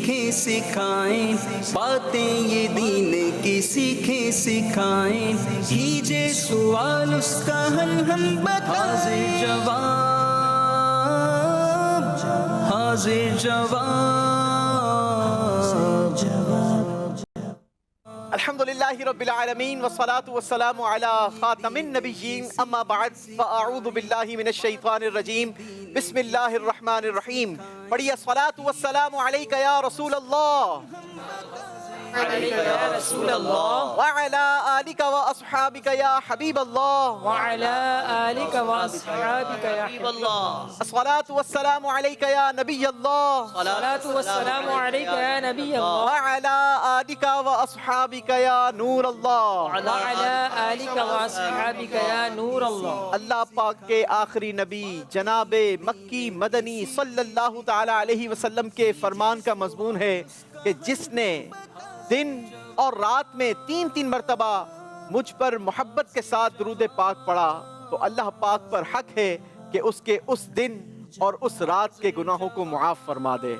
सीखें सिखाएं, बातें ये दीन की सीखें सिखाएं, कीजिए सवाल उसका हल हम बताएं, हाजिर जवाब। अल्हम्दुलिल्लाहि रब्बिल आलमीन वस्सलातु वस्सलामु अला खातमिन नबिय्यीन अम्मा बाद फ़अऊज़ु बिल्लाहि मिनश शैतानिर रजीम बिस्मिल्लाहिर रहमानिर रहीम। पढ़िए अस्सलातु वस्सलामु अलैका या रसूल अल्लाह व अला आलिका व अस्हाबिका या हबीब अल्लाह। अस्सलातु वस्सलामु अलैका या नबी अल्लाह व अला आलिका व अस्हाबिका या नूर अल्लाह। अल्लाह पाक के आखिरी नबी जनाबे मक्की मदनी सल्लल्लाहु ताला अलैहि वसल्लम के फरमान का मजमून है कि जिसने दिन और रात में 3-3 मरतबा मुझ पर मोहब्बत के साथ दुरूद पाक पढ़ा तो अल्लाह पाक पर हक है कि उसके उस दिन और उस रात के गुनाहों को मुआफ फरमा दे।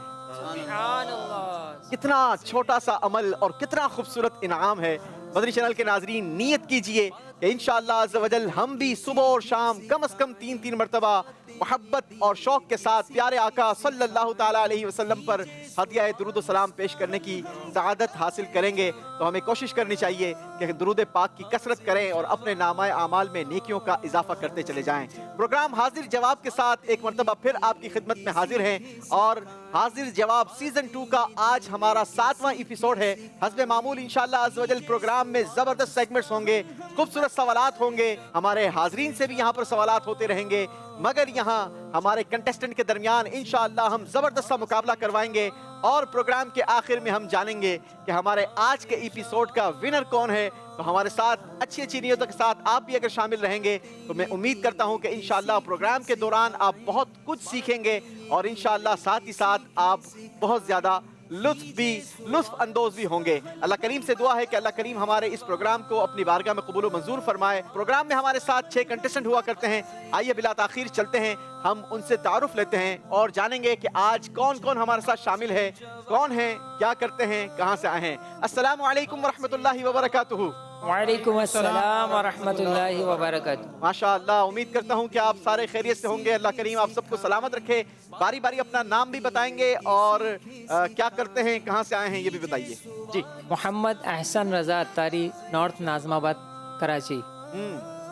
कितना छोटा सा अमल और कितना खूबसूरत इनाम है। मदनी चैनल के नाजरीन, नियत कीजिए कि इंशाअल्लाह अज़्ज़ा वजल हम भी सुबह और शाम कम अज़ कम 3-3 मरतबा मोहब्बत और शौक़ के साथ प्यारे आका सल्लल्लाहु ताला अलैहि वसल्लम पर हदिया दुरूद सलाम पेश करने की सआदत हासिल करेंगे। तो हमें कोशिश करनी चाहिए कि दुरूद पाक की कसरत करें और अपने नामाए आमाल में नेकियों का इजाफा करते चले जाएं। प्रोग्राम हाजिर जवाब के साथ एक मरतबा फिर आपकी खिदमत में हाजिर हैं और हाजिर जवाब सीजन 2 का आज हमारा 7वां एपिसोड है। हस्बे मामूल इंशाअल्लाह अज़्ज़ा वजल प्रोग्राम में ज़बरदस्त सेगमेंट्स होंगे, खूबसूरत सवालात होंगे, हमारे हाजरीन से भी यहाँ पर सवालात होते रहेंगे, मगर यहाँ हमारे कंटेस्टेंट के दरमियान इंशाअल्लाह हम ज़बरदस्त सा मुकाबला करवाएंगे और प्रोग्राम के आखिर में हम जानेंगे कि हमारे आज के एपिसोड का विनर कौन है। तो हमारे साथ अच्छी अच्छी नियतों के साथ आप भी अगर शामिल रहेंगे तो मैं उम्मीद करता हूं कि इंशाअल्लाह प्रोग्राम के दौरान आप बहुत कुछ सीखेंगे और इंशाअल्लाह साथ ही साथ आप बहुत ज़्यादा लुत्फ अंदोज भी होंगे। अल्लाह करीम से दुआ है कि अल्लाह करीम हमारे इस प्रोग्राम को अपनी बारगाह में कबूल मंजूर फरमाए। प्रोग्राम में हमारे साथ 6 कंटेस्टेंट हुआ करते हैं। आइए बिला ताखीर चलते हैं, हम उनसे तारुफ लेते हैं और जानेंगे कि आज कौन कौन हमारे साथ शामिल है, कौन है, क्या करते हैं, कहाँ से आए हैं। अस्सलामु अलैकुम वरहमतुल्लाहि वबरकातुहू। वालेकुम अस्सलाम व रहमतुल्लाहि व बरकातुहू। माशाअल्लाह, उम्मीद करता हूँ कि आप सारे खैरियत से होंगे। अल्लाह करीम आप सबको सलामत रखे। बारी बारी अपना नाम भी बताएंगे और क्या करते हैं, कहाँ से आए हैं, ये भी बताइए जी। मोहम्मद अहसन रज़ा अत्तारी, नॉर्थ नाज़िमाबाद, कराची।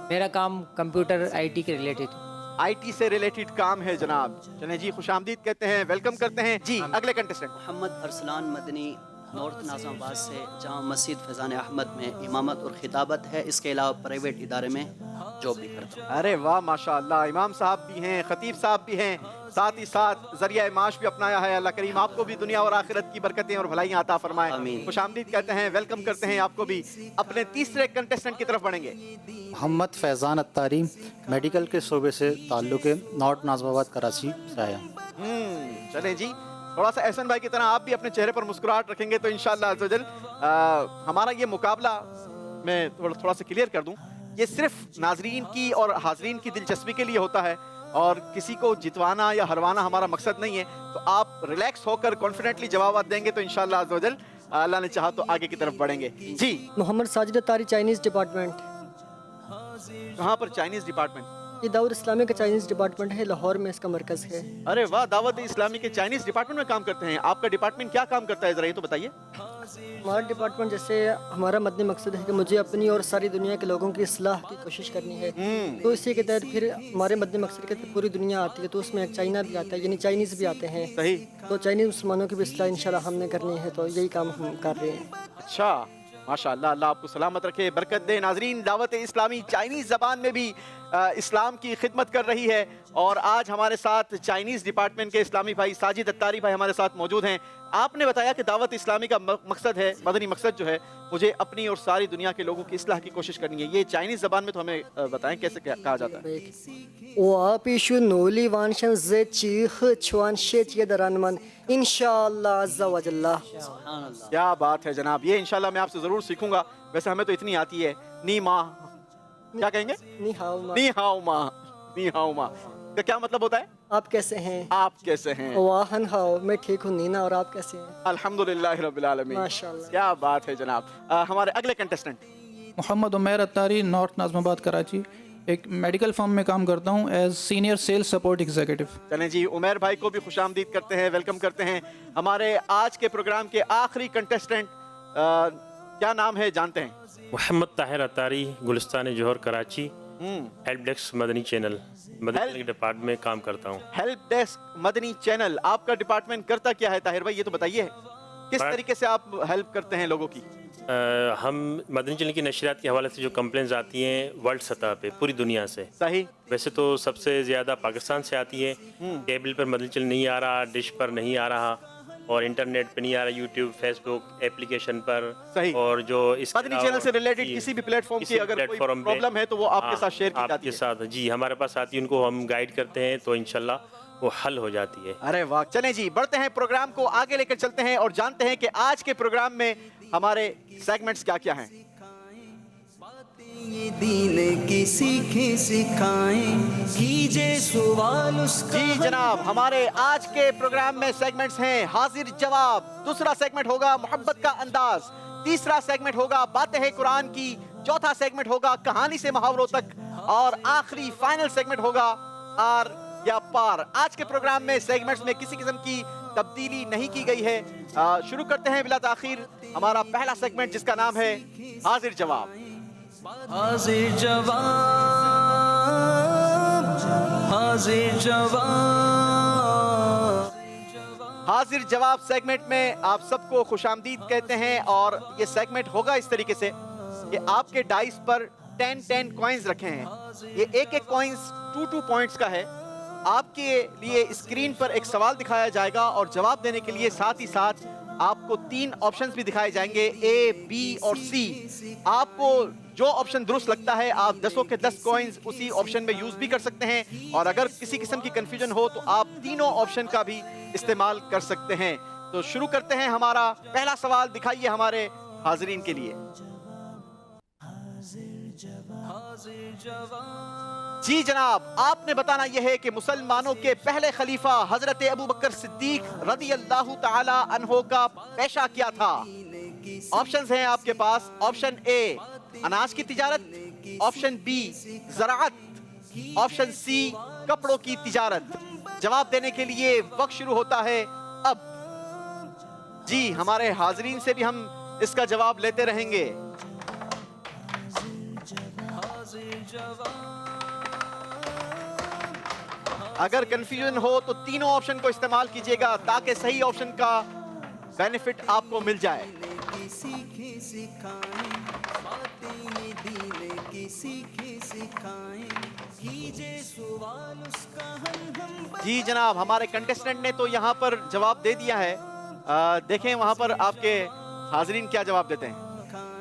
मेरा काम कंप्यूटर IT के रिलेटेड। IT से रिलेटेड काम है जनाब। चलें जी, खुशामदीद कहते हैं, वेलकम करते हैं जी। अगले कंटेस्टेंट मोहम्मद अरसलान मदनी, नॉर्थ नाज़िमाबाद से, जहाँ मस्जिद फैज़ान अहमद में इमामत और खिताबत है। इसके अलावा प्राइवेट इदारे में जॉब भी करता हूँ। अरे वाह माशाअल्लाह, इमाम साहब भी हैं, खतीब साहब भी हैं, साथ ही साथ ज़रिया माश भी अपनाया है। अल्लाह करीम आपको भी दुनिया और आखिरत की बरकतें और भलाइयाँ अता फरमाए। आमीन। खुशामदीद कहते हैं, वेलकम करते हैं आपको भी। अपने तीसरे कंटेस्टेंट की तरफ बढ़ेंगे। मोहम्मद फैज़ान अत्तारी, मेडिकल के शोबे से ताल्लुक़ है, नॉर्थ नाज़िमाबाद कराची से आया। चलें जी, थोड़ा सा एहसन भाई की तरह आप भी अपने चेहरे पर मुस्कुराहट रखेंगे तो इंशाअल्लाह अज़्ज़ा वजल हमारा ये मुकाबला मैं थोड़ा सा क्लियर कर दूं, ये सिर्फ नाजरीन की और हाजरीन की दिलचस्पी के लिए होता है और किसी को जितवाना या हरवाना हमारा मकसद नहीं है। तो आप रिलैक्स होकर कॉन्फिडेंटली जवाब देंगे तो इंशाअल्लाह अज़्ज़ा वजल अल्लाह ने चाहा तो आगे की तरफ बढ़ेंगे जी। Mohammad Sajid Attari, Chinese department. कहाँ पर चाइनीज़ डिपार्टमेंट? ये दाऊद इस्लामी का चाइनीज़ डिपार्टमेंट है, लाहौर में इसका मरकज़ है। अरे वाह, दावत इस्लामी के चाइनीज़ डिपार्टमेंट में काम करते हैं। आपका डिपार्टमेंट क्या काम करता है, ज़रा ये तो बताइए। हमारा डिपार्टमेंट जैसे हमारा मदनी मकसद है कि मुझे अपनी और सारी दुनिया के लोगों की इस्लाह की कोशिश करनी है, तो इसी के तहत फिर हमारे मदनी मकसद के तहत पूरी दुनिया आती है, तो उसमें एक चाइना भी आता है, यानी चाइनीज़ भी आते हैं। सही। तो चाइनीज़ मुसलमानों की भी इस्लाह इंशाल्लाह हमने करनी है, तो यही काम हम कर रहे हैं। अच्छा, माशाअल्लाह, अल्लाह आपको सलामत रखे, बरकत दे। नाजरीन, दावत इस्लामी चाइनीज़ ज़बान में भी इस्लाम की खिदमत कर रही है और आज हमारे साथ चाइनीज़ डिपार्टमेंट के इस्लामी भाई साजिद अत्तारी भाई हमारे साथ मौजूद हैं। आपने बताया कि दावत इस्लामी का मकसद है, मदनी मकसद जो है, मुझे अपनी और सारी दुनिया के लोगों की इस्लाह की कोशिश करनी है। ये चाइनीज़ ज़बान में तो हमें बताएं कैसे कहा जाता है। इंशाअल्लाह अज़्ज़ा वजल्ला। क्या बात है जनाब, ये इंशाल्लाह मैं आपसे ज़रूर सीखूंगा। वैसे हमें तो इतनी आती है, नी माँ क्या कहेंगे? नी हाओ मा। नी हाओ माँ, नी हाओ माँ का क्या मतलब होता है? आप कैसे हैं? आप कैसे हैं? वाहन हाओ, मैं ठीक हूँ नीना, और आप कैसे हैं? अल्हम्दुलिल्लाह रब्बिल आलमीन। माशाअल्लाह। क्या बात है जनाब। हमारे अगले कंटेस्टेंट। मोहम्मद उमैर अत्तारी, नॉर्थ नाज़िमाबाद कराची। एक मेडिकल फर्म में काम करता हूँ as senior sales support executive. चलें जी, उमैर भाई को भी खुशामदीद करते हैं, वेलकम करते हैं। हमारे आज के प्रोग्राम के आखिरी कंटेस्टेंट, क्या नाम है जानते हैं? Mohammad Tahir Attari, Gulistan Jauhar Karachi, help desk Madani channel Madani department में काम करता हूँ। हेल्प डेस्क मदनी चैनल, आपका डिपार्टमेंट करता क्या है ताहिर भाई, ये तो बताइए। किस तरीके से आप हेल्प करते हैं लोगों की? हम मदनी चैनल की नशरियात के हवाले से जो कंप्लेंट्स आती हैं वर्ल्ड सतह पे, पूरी दुनिया से, सही। वैसे तो सबसे ज़्यादा पाकिस्तान से आती है। केबल पर मदनी चैनल नहीं आ रहा, डिश पर नहीं आ रहा, और इंटरनेट पे नहीं आ रहा, यूट्यूब, फेसबुक एप्लीकेशन पर। सही। और जो इस मदनी चैनल से रिलेटेड किसी भी प्लेटफॉर्म की अगर कोई प्रॉब्लम है तो वो आपके साथ शेयर की जाती है। आपके साथ जी, हमारे पास आती है, उनको हम गाइड करते हैं, तो इंशाल्लाह वो हल हो जाती है। अरे वाह। चलें जी, बढ़ते हैं, प्रोग्राम को आगे लेकर चलते हैं और जानते हैं कि आज के प्रोग्राम में हमारे सेगमेंट्स क्या क्या हैं। ये दीन की सीखें सिखाएं, कीजिए सवाल उसका। जी जनाब, हमारे आज के प्रोग्राम में सेगमेंट्स हैं हाजिर जवाब, दूसरा सेगमेंट होगा मोहब्बत का अंदाज, तीसरा सेगमेंट होगा बातें हैं कुरान की, चौथा सेगमेंट होगा कहानी से मुहावरों तक, और आखिरी फाइनल सेगमेंट होगा आर या पार। आज के प्रोग्राम में सेगमेंट्स में किसी किस्म की तब्दीली नहीं की गई है। शुरू करते हैं बिला ताखीर हमारा पहला सेगमेंट, जिसका नाम है हाजिर जवाब। हाजिर जवाब, हाजिर जवाब। हाजिर जवाब सेगमेंट में आप सबको खुशामदीद कहते हैं, और ये सेगमेंट होगा इस तरीके से कि आपके डाइस पर 10 कॉइन्स रखे हैं। ये एक कॉइन्स 2 पॉइंट्स का है। आपके लिए स्क्रीन पर एक सवाल दिखाया जाएगा और जवाब देने के लिए साथ ही साथ आपको 3 ऑप्शंस भी दिखाए जाएंगे, ए, बी और सी। आपको जो ऑप्शन दुरुस्त लगता है आप 10 के 10 कॉइन्स उसी ऑप्शन में यूज भी कर सकते हैं, और अगर किसी किस्म की कंफ्यूजन हो तो आप तीनों ऑप्शन का भी इस्तेमाल कर सकते हैं। तो शुरू करते हैं, हमारा पहला सवाल दिखाइए हमारे हाजरीन के लिए। जी जनाब, आपने बताना यह है कि मुसलमानों के पहले खलीफा हजरत अबू बकर सिद्दीक रज़ी अल्लाह ताला अन्हो का पेशा क्या था? ऑप्शंस हैं आपके पास। ऑप्शन ए अनाज की तिजारत, ऑप्शन बी ज़राअत, ऑप्शन सी कपड़ों की तिजारत। जवाब देने के लिए वक्त शुरू होता है अब। जी, हमारे हाजरीन से भी हम इसका जवाब लेते रहेंगे। अगर कंफ्यूजन हो तो तीनों ऑप्शन को इस्तेमाल कीजिएगा ताकि सही ऑप्शन का बेनिफिट आपको मिल जाए। जी जनाब, हमारे कंटेस्टेंट ने तो यहाँ पर जवाब दे दिया है। देखें वहाँ पर आपके हाजरीन क्या जवाब देते हैं।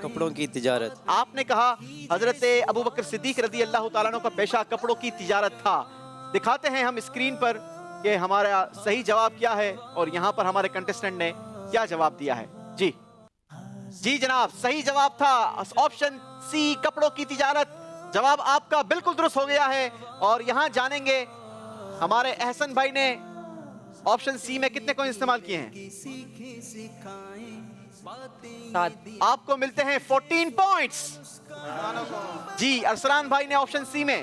कपड़ों की तिजारत। आपने कहा हजरत अबू बकर सिद्दीक रज़ी अल्लाह ताला अन्हु का पेशा कपड़ों की तिजारत था। दिखाते हैं हम स्क्रीन पर कि हमारा सही जवाब क्या है और यहाँ पर हमारे कंटेस्टेंट ने क्या जवाब दिया है। जी जी जनाब, सही जवाब था ऑप्शन सी कपड़ों की तिजारत। जवाब आपका बिल्कुल दुरुस्त हो गया है, और यहाँ जानेंगे हमारे एहसन भाई ने ऑप्शन सी में कितने कॉइन इस्तेमाल किए हैं। आपको मिलते हैं 14 पॉइंट्स। जी, अरसलान भाई ने ऑप्शन सी में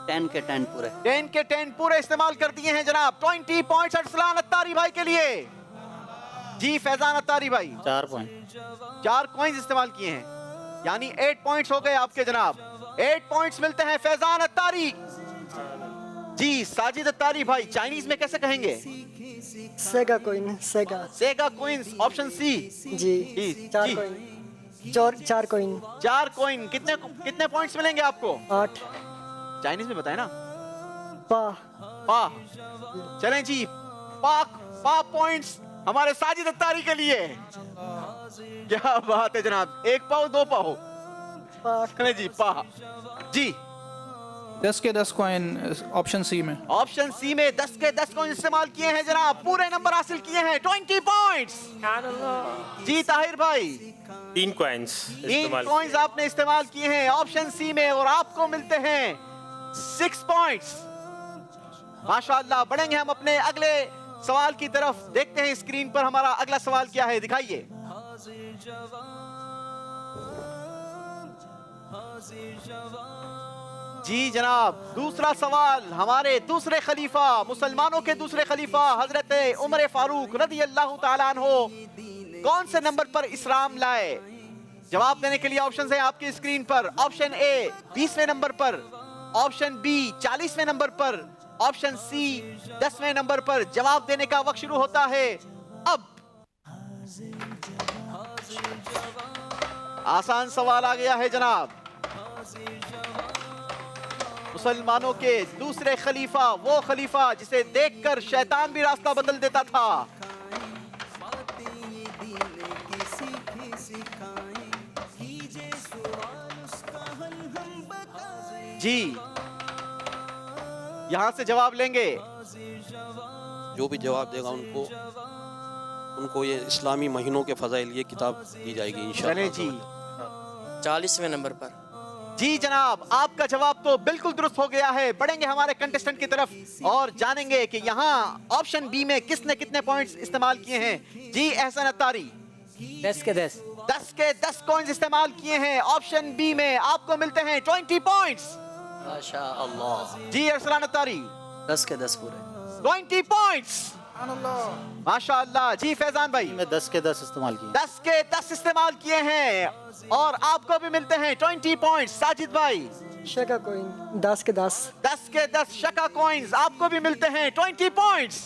10 के 10 पूरे 10 के 10 पूरे इस्तेमाल कर दिए हैं जनाब। 20 पॉइंट्स अरसलान अत्तारी भाई के लिए। जी फैजान अत्तारी भाई 4 पॉइंट, 4 कॉइन्स इस्तेमाल किए हैं, यानी 8 पॉइंट्स हो गए आपके जनाब। 8 पॉइंट्स मिलते हैं फैजान अत्तारी। जी साजिद अत्तारी भाई, चाइनीज में कैसे कहेंगे? सेगा कॉइन, सेगा। सेगा कॉइन्स, ऑप्शन सी। जी, 4 कॉइन, 4 कॉइन। 4 कॉइन, कितने पॉइंट्स मिलेंगे आपको? 8। चाइनीज में बताए ना। पा पा। चलें जी, पा पॉइंट्स हमारे साजिद अत्तारी के लिए। क्या बात है जनाब, 1 पाव 2 पाव। चलें जी, पा। जी 10 के 10 कॉइन ऑप्शन सी में। ऑप्शन सी में 10 के 10 कॉइन इस्तेमाल किए हैं जनाब, पूरे नंबर हासिल किए हैं, 20 पॉइंट्स। जी ताहिर भाई 3 कॉइन्स 3 कॉइन्स आपने इस्तेमाल किए हैं ऑप्शन सी में, और आपको मिलते हैं 6 पॉइंट्स। माशाअल्लाह। बढ़ेंगे हम अपने अगले सवाल की तरफ। देखते हैं स्क्रीन पर हमारा अगला सवाल क्या है, दिखाइए। जी जनाब, दूसरा सवाल हमारे दूसरे खलीफा, मुसलमानों के दूसरे खलीफा हजरत उमर फारूक रदी अल्लाह ताला अन्हो कौन से नंबर पर इस्लाम लाए? जवाब देने के लिए ऑप्शन है आपकी स्क्रीन पर। ऑप्शन ए 20वें नंबर पर, ऑप्शन बी 40वें नंबर पर, ऑप्शन सी 10वें नंबर पर। जवाब देने का वक्त शुरू होता है अब। आसान सवाल आ गया है जनाब। मुसलमानों के दूसरे खलीफा, वो खलीफा जिसे देखकर शैतान भी रास्ता बदल देता था। जी यहां से जवाब लेंगे। जो भी जवाब देगा उनको ये इस्लामी महीनों के फ़ज़ाइल ये किताब दी जाएगी इंशाअल्लाह। जी 40वें नंबर पर। जी जनाब, आपका जवाब तो बिल्कुल दुरुस्त हो गया है। बढ़ेंगे हमारे कंटेस्टेंट की तरफ और जानेंगे कि यहाँ ऑप्शन बी में किसने कितने पॉइंट्स इस्तेमाल किए हैं। जी एहसन अत्तारी, 10 के 10। 10 के 10 कॉइंस इस्तेमाल किए हैं। ऑप्शन बी में आपको मिलते हैं 20 पॉइंट्स। माशाअल्लाह। जी अरसलान अत्तारी, 10 के 10 पूरे। 20 पॉइंट्स माशाअल्लाह। जी फैजान भाई, मैं 10 के 10 इस्तेमाल किए। 10 के 10 इस्तेमाल किए हैं और आपको भी मिलते हैं 20 पॉइंट्स। साजिद भाई, शका कोइन 10 के 10। 10 के 10 शका कॉइंस, आपको भी मिलते हैं 20 पॉइंट्स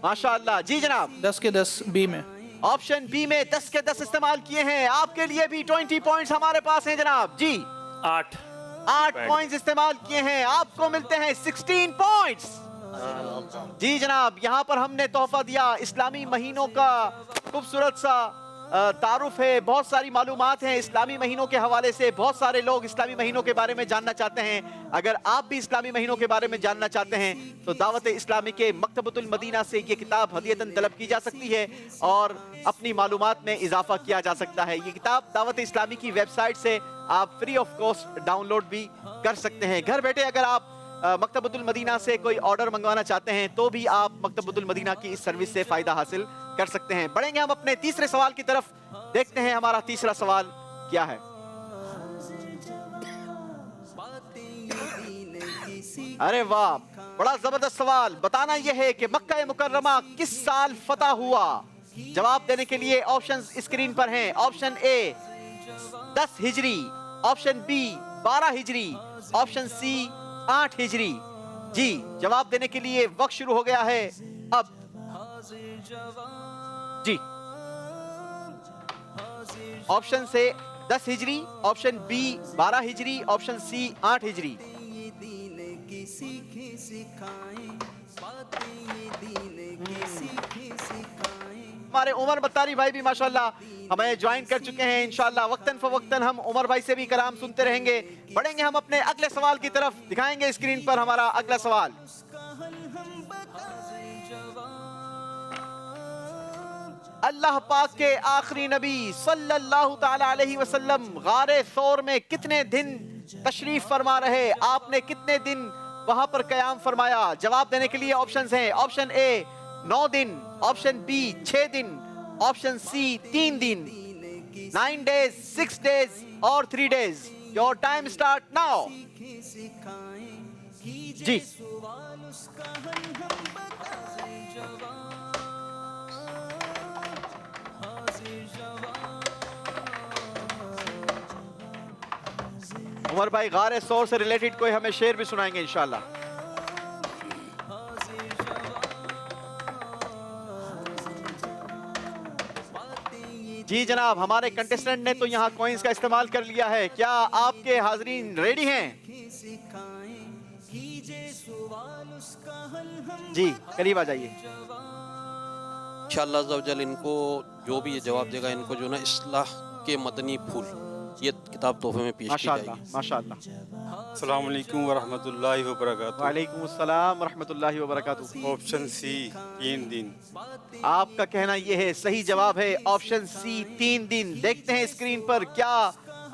माशाअल्लाह। जी जनाब, 10 के 10 बी में। ऑप्शन बी में 10 के 10 इस्तेमाल किए हैं। आपके लिए भी 20 पॉइंट्स हमारे पास हैं जनाब। जी 8 पॉइंट्स इस्तेमाल किए हैं, आपको मिलते हैं 16 पॉइंट्स। जी जनाब, यहाँ पर हमने तोहफा दिया इस्लामी महीनों का खूबसूरत सा तारुफ है। बहुत सारी मालूमात हैं इस्लामी महीनों के हवाले से। बहुत सारे लोग इस्लामी महीनों के बारे में जानना चाहते हैं। अगर आप भी इस्लामी महीनों के बारे में जानना चाहते हैं तो दावत इस्लामी के मकतबतुल मदीना से ये किताब हदियतन तलब की जा सकती है और अपनी मालूमात में इजाफा किया जा सकता है। ये किताब दावत इस्लामी की वेबसाइट से आप फ्री ऑफ कॉस्ट डाउनलोड भी कर सकते हैं। घर बैठे अगर आप मकतबतुल मदीना से कोई ऑर्डर मंगवाना चाहते हैं तो भी आप मकतबतुल मदीना की इस सर्विस से फ़ायदा हासिल कर सकते हैं। बढ़ेंगे हम अपने तीसरे सवाल की तरफ। देखते हैं हमारा तीसरा सवाल क्या है। अरे वाह, बड़ा जबरदस्त सवाल। बताना यह है कि मक्का मुकर्रमा किस साल फतह हुआ। जवाब देने के लिए ऑप्शंस स्क्रीन पर हैं। ऑप्शन ए 10 हिजरी, ऑप्शन बी 12 हिजरी, ऑप्शन सी 8 हिजरी। जी जवाब देने के लिए वक्त शुरू हो गया है अब। जी ऑप्शन से 10 हिजरी, ऑप्शन बी 12 हिजरी, ऑप्शन सी 8 हिजरी। हमारे उमर बत्तारी भाई भी माशाल्लाह हमें ज्वाइन कर चुके हैं। इंशाल्लाह वक्तन फवक्तन हम उमर भाई से भी कलाम सुनते रहेंगे। बढ़ेंगे हम अपने अगले सवाल की तरफ। दिखाएंगे स्क्रीन पर हमारा अगला सवाल। अल्लाह पाक के आखिरी नबी सल्लल्लाहु ताला अलैहि वसल्लम गारे सौर में कितने दिन तशरीफ फरमा रहे? आपने कितने दिन वहां पर कयाम फरमाया? जवाब देने के लिए ऑप्शंस हैं। ऑप्शन ए 9 दिन, ऑप्शन बी 6 दिन, ऑप्शन सी 3 दिन, 9 days, 6 days और 3 days। Your time start now. जी उमर भाई गारे सौर से रिलेटेड कोई हमें शेर भी सुनाएंगे इंशाल्लाह। जी जनाब, हमारे कंटेस्टेंट ने तो यहाँ कॉइंस का इस्तेमाल कर लिया है। क्या आपके हाजरीन रेडी हैं? जी करीब आ जाइए। इंशाअल्लाह अज़्ज़ा वजल इनको जो भी ये जवाब देगा इनको जो ना इस्लाह के मदनी फूल ये किताब तोहफे में पेश की जाएगी। माशाअल्लाह। अस्सलाम वालेकुम वरहमतुल्लाहि वबरकातुहू। वालेकुम अस्सलाम वरहमतुल्लाहि वबरकातुहू। ऑप्शन सी 3 दिन। आपका कहना यह है, सही जवाब है ऑप्शन सी 3 दिन। देखते हैं स्क्रीन पर क्या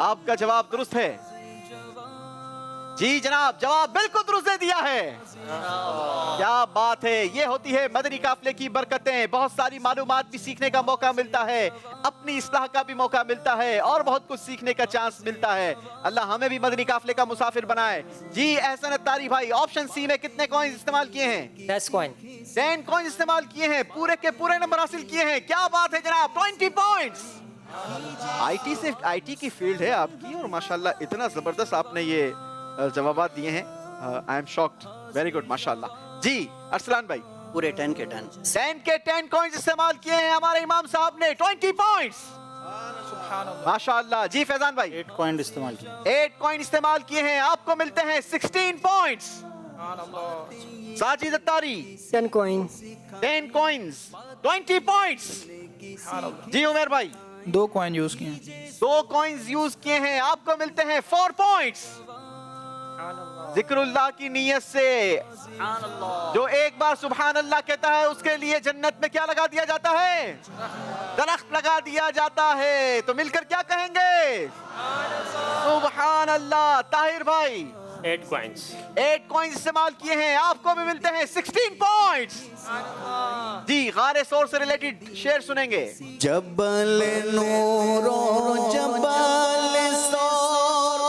आपका जवाब दुरुस्त है। جی جناب جواب بالکل درست دے دیا ہے. کیا بات ہے. یہ ہوتی ہے مدنی قافلے کی برکتیں. بہت ساری معلومات بھی سیکھنے کا موقع ملتا ہے, اپنی اصلاح کا بھی موقع ملتا ہے, اور بہت کچھ سیکھنے کا چانس ملتا ہے. اللہ ہمیں بھی مدنی قافلے کا مسافر بنائے. جی احسن اتاری بھائی, آپشن سی میں کتنے کوئنز استعمال کیے ہیں؟ 10 کوائن. 10 کوئنز استعمال کیے ہیں, پورے کے پورے نمبر حاصل کیے ہیں. کیا بات ہے جناب, 20 پوائنٹس. آئی ٹی کی فیلڈ ہے آپ کی, اور ماشاءاللہ اتنا زبردست آپ نے یہ جوابات دیے ہیں. I am shocked. Very good ماشاءاللہ. جی ارسلان بھائی, پورے 10 کے 10. 10 کے 10 کوئنز استعمال کیے ہیں ہمارے امام صاحب نے. 20 پوائنٹس ماشاءاللہ. جی فیضان بھائی, 8 کوائن استعمال کیے. 8 کوئن استعمال کیے ہیں, آپ کو ملتے ہیں 16 points. Sajid Attari 10 coin. 10 coins 20 points. جی عمر بھائی, 2 کوائن یوز کیے ہیں. 2 کوئنز یوز کیے ہیں, آپ کو ملتے ہیں 4 پوائنٹس. ذکر اللہ کی نیت سے جو ایک بار سبحان اللہ کہتا ہے, اس کے لیے جنت میں کیا لگا دیا جاتا ہے؟ درخت لگا دیا جاتا ہے. تو مل کر کیا کہیں گے؟ سبحان اللہ. طاہر بھائی 8 کوائنس. 8 کوئنز استعمال کیے ہیں, آپ کو بھی ملتے ہیں 16 پوائنٹس. جی غار سور سے ریلیٹڈ شعر سنیں گے. جبل نور و جبل سور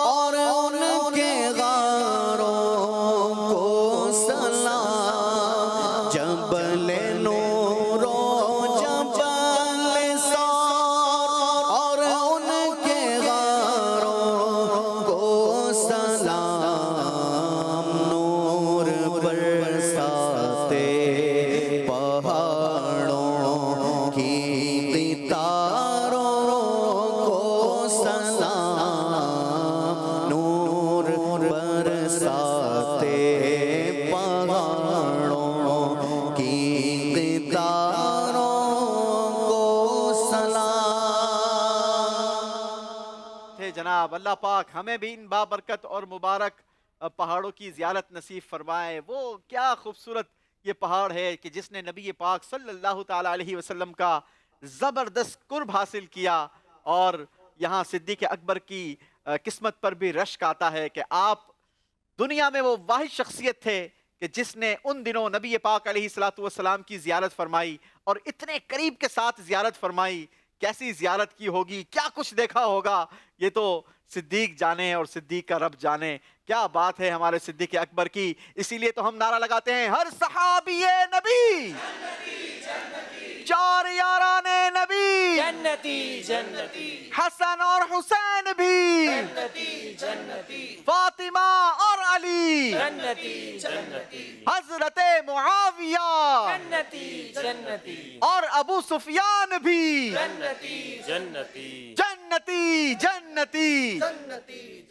اور ان کے غاروں کو سلام. جبل نور و جبل سور اور ان کے غاروں کو سلام. نور برساتے پہاڑوں کی تاروں کو سلام. نور برساتے پہاڑوں کی تاروں کو سلام. تھے جناب. اللہ پاک ہمیں بھی ان بابرکت اور مبارک پہاڑوں کی زیارت نصیب فرمائے. وہ کیا خوبصورت یہ پہاڑ ہے کہ جس نے نبی پاک صلی اللہ تعالی علیہ وسلم کا زبردست قرب حاصل کیا, اور یہاں صدیق اکبر کی قسمت پر بھی رشک آتا ہے کہ آپ دنیا میں وہ واحد شخصیت تھے کہ جس نے ان دنوں نبی پاک علیہ الصلوۃ والسلام کی زیارت فرمائی, اور اتنے قریب کے ساتھ زیارت فرمائی. کیسی زیارت کی ہوگی, کیا کچھ دیکھا ہوگا, یہ تو صدیق جانے اور صدیق کا رب جانے. کیا بات ہے ہمارے صدیق اکبر کی. اسی لیے تو ہم نعرہ لگاتے ہیں, ہر صحابی نبی چار یاران نبی, جنتی جنتی, حسن اور حسین بھی, جنتی جنتی, فاطمہ اور علی, جنتی جنتی, حضرت معاویہ جنتی جنتی, اور ابو سفیان بھی, جنتی جنتی جنتی جنتی.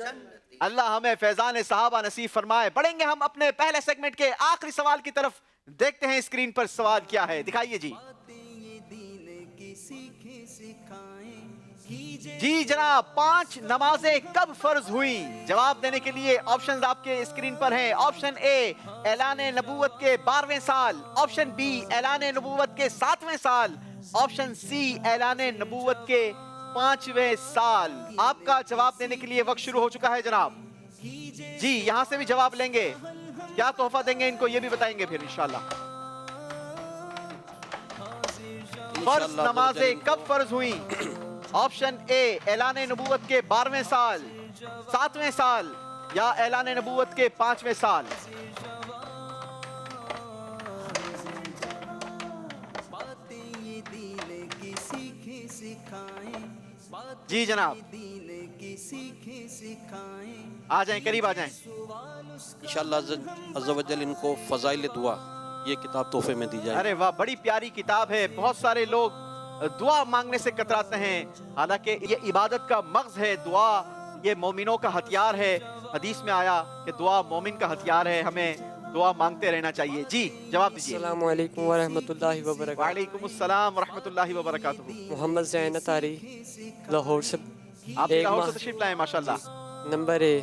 اللہ ہمیں فیضان صحابہ نصیب فرمائے. پڑھیں گے ہم اپنے پہلے سیگمنٹ کے آخری سوال کی طرف. دیکھتے ہیں اسکرین پر سوال کیا ہے, دکھائیے جی. جی جناب, 5 نمازیں کب فرض ہوئیں؟ جواب دینے کے لیے آپشنز آپ کے اسکرین پر ہیں. آپشن اے اعلان نبوت کے 12ویں سال, آپشن بی اعلان نبوت کے 7ویں سال, آپشن سی اعلان نبوت کے 5ویں سال. آپ کا جواب دینے کے لیے وقت شروع ہو چکا ہے جناب. جی یہاں سے بھی جواب لیں گے, کیا تحفہ دیں گے ان کو یہ بھی بتائیں گے پھر انشاءاللہ. فرض نمازیں کب فرض ہوئیں؟ آپشن اے اعلان نبوت کے 12ویں سال, 7ویں سال, یا اعلان نبوت کے 5ویں سال. جی جناب آ جائیں, قریب آ جائیں. انشاءاللہ عز و جل ان کو فضائل دعا یہ کتاب تحفے میں دی جائے. ارے واہ, بڑی پیاری کتاب ہے. بہت سارے لوگ دعا مانگنے سے کتراتے ہیں, حالانکہ یہ عبادت کا مغز ہے. دعا یہ مومنوں کا ہتھیار ہے. حدیث میں آیا کہ دعا مومن کا ہتھیار ہے, ہمیں دعا مانگتے رہنا چاہیے. جی جواب دیجیے. السلام علیکم ورحمۃ اللہ وبرکاتہ. وعلیکم السلام ورحمۃ اللہ وبرکاتہ. محمد زین اتاری لاہور سے. آپ لاہور سے تشریف لائے ماشاءاللہ. نمبر اے,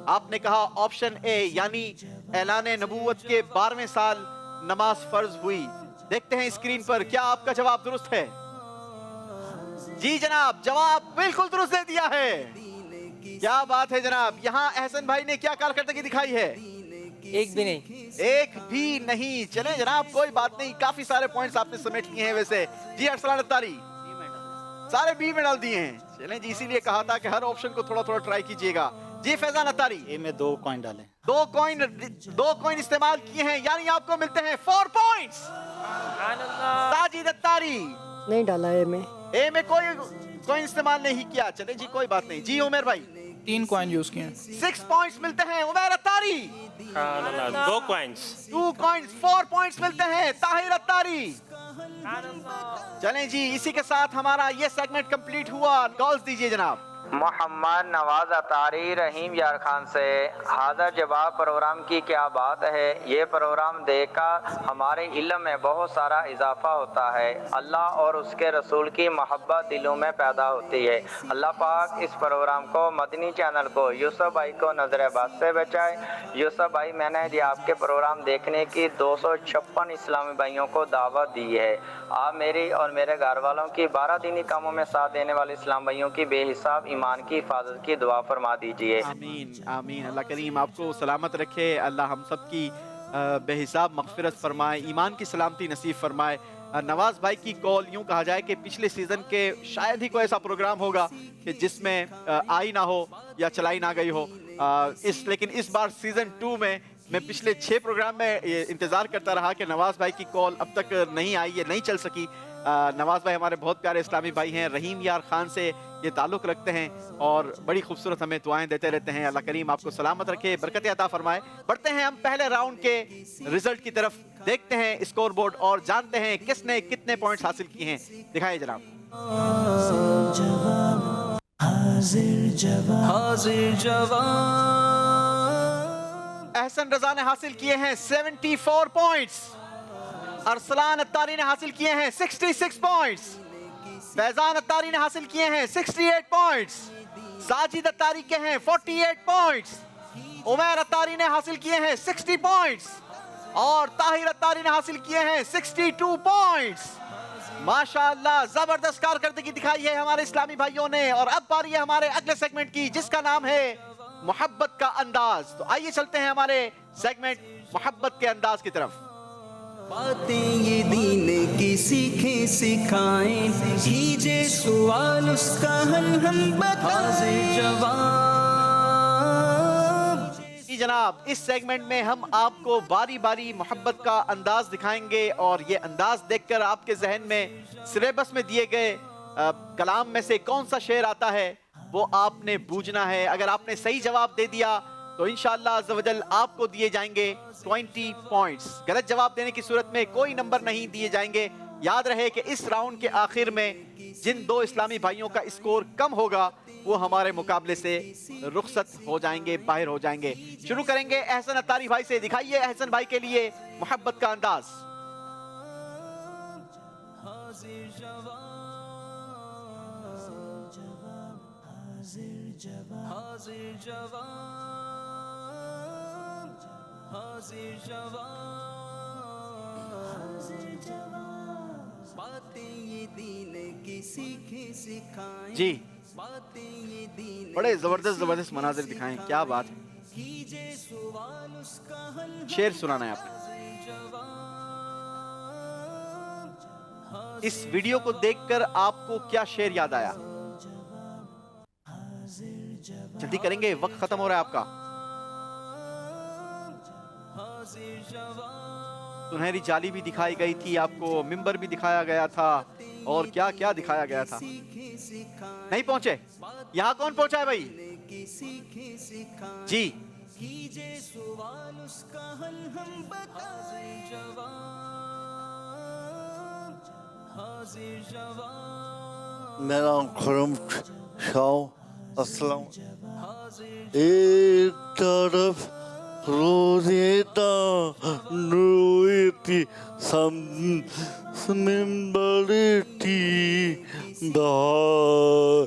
آپ نے کہا آپشن اے یعنی اعلان نبوت کے 12ویں سال نماز فرض ہوئی. دیکھتے ہیں اسکرین پر کیا آپ کا جواب درست ہے. جی جناب, جواب بالکل درست دے دیا ہے. کیا بات ہے جناب. یہاں احسن بھائی نے کیا کارکردگی دکھائی ہے؟ ایک بھی نہیں. ایک بھی نہیں. چلیں جناب کوئی بات نہیں, کافی سارے پوائنٹس آپ نے سمیٹ لیے ہیں ویسے. جی ارسلان اتاری سارے بی میں ڈال دیے ہیں. چلیں جی, اسی لیے کہا تھا کہ ہر آپشن کو تھوڑا تھوڑا ٹرائی کیجئے گا. جی فیضان اتاری اے میں 2 کوائن ڈالیں. 2 کوائن استعمال کیے ہیں, یعنی آپ کو ملتے ہیں 4 پوائنٹس. ساجد اتاری نہیں ڈالا ہے میں. اے میں کوئی کوئی استعمال نہیں کیا. چلیں جی کوئی بات نہیں. جی عمر بھائی 3 کوائن یوز کیے ہیں. 6 پوائنٹس ملتے ہیں. عمر اتاری 2 کوائنس. 2 کوائنس 4 پوائنٹس ملتے ہیں. طاہر اتاری. چلیں جی, اسی کے ساتھ ہمارا یہ سیگمنٹ کمپلیٹ ہوا. کالز دیجئے جناب. محمد نواز اتاری رحیم یار خان سے. حاضر جواب پروگرام کی کیا بات ہے. یہ پروگرام دیکھ کر ہمارے علم میں بہت سارا اضافہ ہوتا ہے. اللہ اور اس کے رسول کی محبت دلوں میں پیدا ہوتی ہے. اللہ پاک اس پروگرام کو, مدنی چینل کو, یوسف بھائی کو نظر بد سے بچائے. یوسف بھائی میں نے جی آپ کے پروگرام دیکھنے کی 256 اسلامی بھائیوں کو دعوت دی ہے. آپ میری اور میرے گھر والوں کی 12 دینی کاموں میں ساتھ دینے والے اسلام بھائیوں کی بے حساب ایمان کی حفاظت کی دعا فرما دیجئے. آمین آمین. اللہ کریم آپ کو سلامت رکھے. اللہ ہم سب کی بے حساب مغفرت فرمائے, ایمان کی سلامتی نصیب فرمائے. نواز بھائی کی کال یوں کہا جائے کہ پچھلے سیزن کے شاید ہی کوئی ایسا پروگرام ہوگا کہ جس میں آئی نہ ہو یا چلائی نہ گئی ہو. لیکن اس بار سیزن 2 میں پچھلے 6 پروگرام میں انتظار کرتا رہا کہ نواز بھائی کی کال اب تک نہیں آئی, یہ نہیں چل سکی. نواز بھائی ہمارے بہت پیارے اسلامی بھائی ہیں, رحیم یار خان سے یہ تعلق رکھتے ہیں اور بڑی خوبصورت ہمیں دعائیں دیتے رہتے ہیں. اللہ کریم آپ کو سلامت رکھے, برکت عطا فرمائے. بڑھتے ہیں ہم پہلے راؤنڈ کے رزلٹ کی طرف. دیکھتے ہیں اسکور بورڈ اور جانتے ہیں کس نے کتنے پوائنٹس حاصل کیے ہیں. دکھائیے جناب. حاضر جواب. احسن رضا نے حاصل کیے ہیں 74 پوائنٹس. ارسلان اتاری نے حاصل کیے ہیں 66 پوائنٹس. فیضان اتاری نے حاصل کیے ہیں 68 پوائنٹس. ساجد اتاری کے ہیں 48 پوائنٹس. عمیر اتاری نے حاصل کیے ہیں 60 پوائنٹس اور طاہر اتاری نے حاصل کیے ہیں 62 پوائنٹس. ماشاءاللہ زبردست کارکردگی دکھائی ہے ہمارے اسلامی بھائیوں نے. اور اب باری ہے ہمارے اگلے سیگمنٹ کی, جس کا نام ہے محبت کا انداز. تو آئیے چلتے ہیں ہمارے سیگمنٹ محبت کے انداز کی طرف. باتیں یہ دین کی سیکھیں سکھائیں, کیجے سوال اس کا حل ہم بتائیں. جواب. جی جناب, اس سیگمنٹ میں ہم آپ کو باری باری محبت کا انداز دکھائیں گے اور یہ انداز دیکھ کر آپ کے ذہن میں سلیبس میں دیے گئے کلام میں سے کون سا شعر آتا ہے وہ آپ نے بوجھنا ہے. اگر آپ نے صحیح جواب دے دیا تو انشاءاللہ عز و جل آپ کو دیے جائیں گے 20 پوائنٹس. غلط جواب دینے کی صورت میں کوئی نمبر نہیں دیے جائیں گے. یاد رہے کہ اس راؤنڈ کے آخر میں جن 2 اسلامی بھائیوں کا اسکور کم ہوگا وہ ہمارے مقابلے سے رخصت ہو جائیں گے, باہر ہو جائیں گے. شروع کریں گے احسن اتاری بھائی سے. دکھائیے احسن بھائی کے لیے محبت کا انداز. جی بڑے زبردست مناظر دکھائیں, کیا بات ہے. شعر سنانا ہے آپ نے. اس ویڈیو کو دیکھ کر آپ کو کیا شعر یاد آیا؟ جلدی کریں گے, وقت ختم ہو رہا ہے آپ کا. سنہری جالی بھی دکھائی گئی تھی آپ کو, ممبر بھی دکھایا گیا تھا, اور کیا کیا دکھایا گیا تھا. نہیں پہنچے؟ یہاں کون پہنچا ہے بھائی؟ جی میرا خرم شاہ. السلام. ایک طرف روزیتا رویتی ممبرتی دار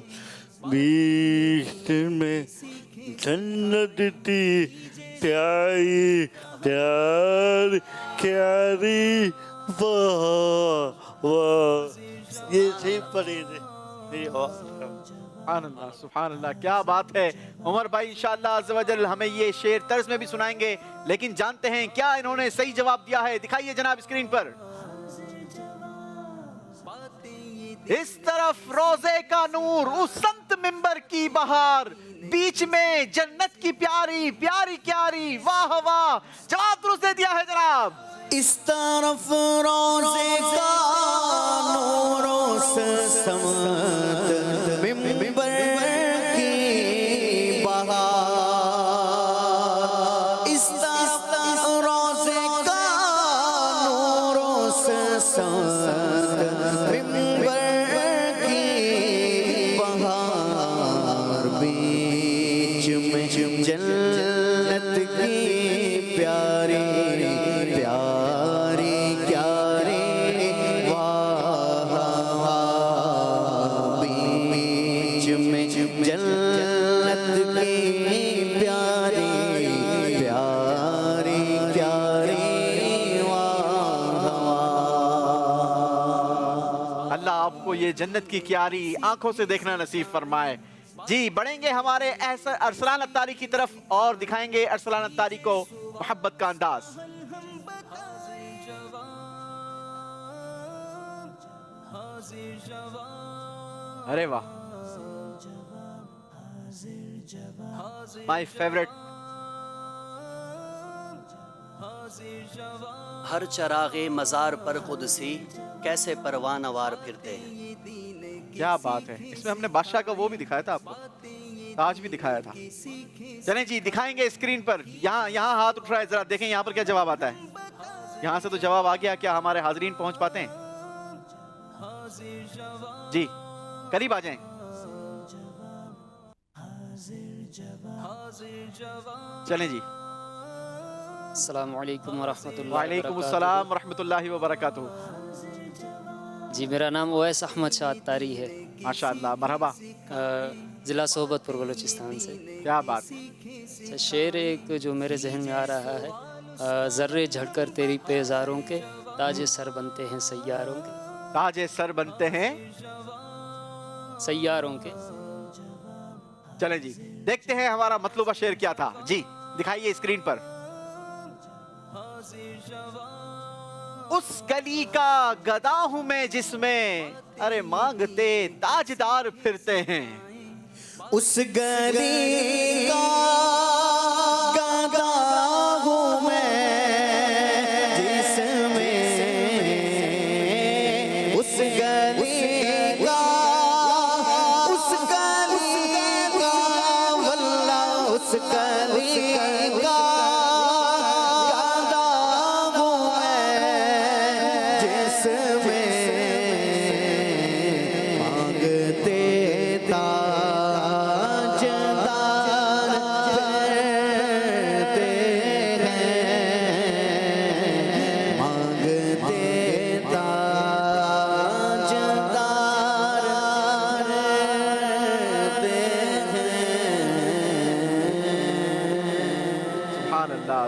بیشت میں جنت تھی پیاری پیار پیاری واہ واہ. یہ صحیح پڑھی تھی. سبحان اللہ سبحان اللہ، کیا بات ہے. عمر بھائی انشاءاللہ عز و جل ہمیں یہ شعر طرز میں بھی سنائیں گے، لیکن جانتے ہیں کیا انہوں نے صحیح جواب دیا ہے. دکھائیے جناب اسکرین پر. اس طرف روزے کا نور، اس سنت منبر کی بہار، بیچ میں جنت کی پیاری پیاری کیاری، واہ واہ. جواب درست دے دیا ہے جناب. اس طرف روزے کا نور، اس سمت منبر کی بہار، اس طرف روزے کا نور، اس سمت منبر کی بہار، بیچ میں جنت کی پیاری پیاری کیاری، واہ واہ، بیچ میں جنت کی پیاری پیاری کیاری، واہ واہ. اللہ آپ کو یہ جنت کی کیاری آنکھوں سے دیکھنا نصیب فرمائے. جی بڑھیں گے ہمارے ارسلان اتاری کی طرف اور دکھائیں گے ارسلان اتاری کو محبت کا انداز. ارے واہ، مائی فیورٹ. ہر چراغ مزار پر قدسی کیسے پروانہ وار پھرتے ہیں. کیا بات ہے. اس میں ہم نے بادشاہ کا وہ بھی دکھایا تھا، آپ کو تاج بھی دکھایا تھا. چلیں جی دکھائیں گے اسکرین پر. یہاں ہاتھ اٹھ رہا ہے، ذرا دیکھیں یہاں پر کیا جواب آتا ہے. یہاں سے تو جواب آ گیا. کیا ہمارے حاضرین پہنچ پاتے ہیں؟ جی قریب آ جائیں. چلیں جی. السلام علیکم ورحمۃ اللہ. وعلیکم السلام ورحمۃ اللہ وبرکاتہ. جی میرا نام اویس احمد شاہ اتاری ہے. ماشاءاللہ، مرحبا. ضلع صحبت پور بلوچستان سے. کیا بات. شعر ایک جو میرے ذہن میں آ رہا ہے، ذرے جھڑ کر تیری پیزاروں کے تاج سر بنتے ہیں سیاروں کے. تاج سر بنتے ہیں سیاروں کے. چلیں جی دیکھتے ہیں ہمارا مطلوبہ شعر کیا تھا. جی دکھائیے اسکرین پر. اس گلی کا گدا ہوں میں جس میں ارے مانگتے تاجدار پھرتے ہیں. اس گلی کا گدا ہوں میں جس میں، اس گلی کا، اس گلی کا واللہ، اس گلی کا گدا ہوں میں جس میں مانگتے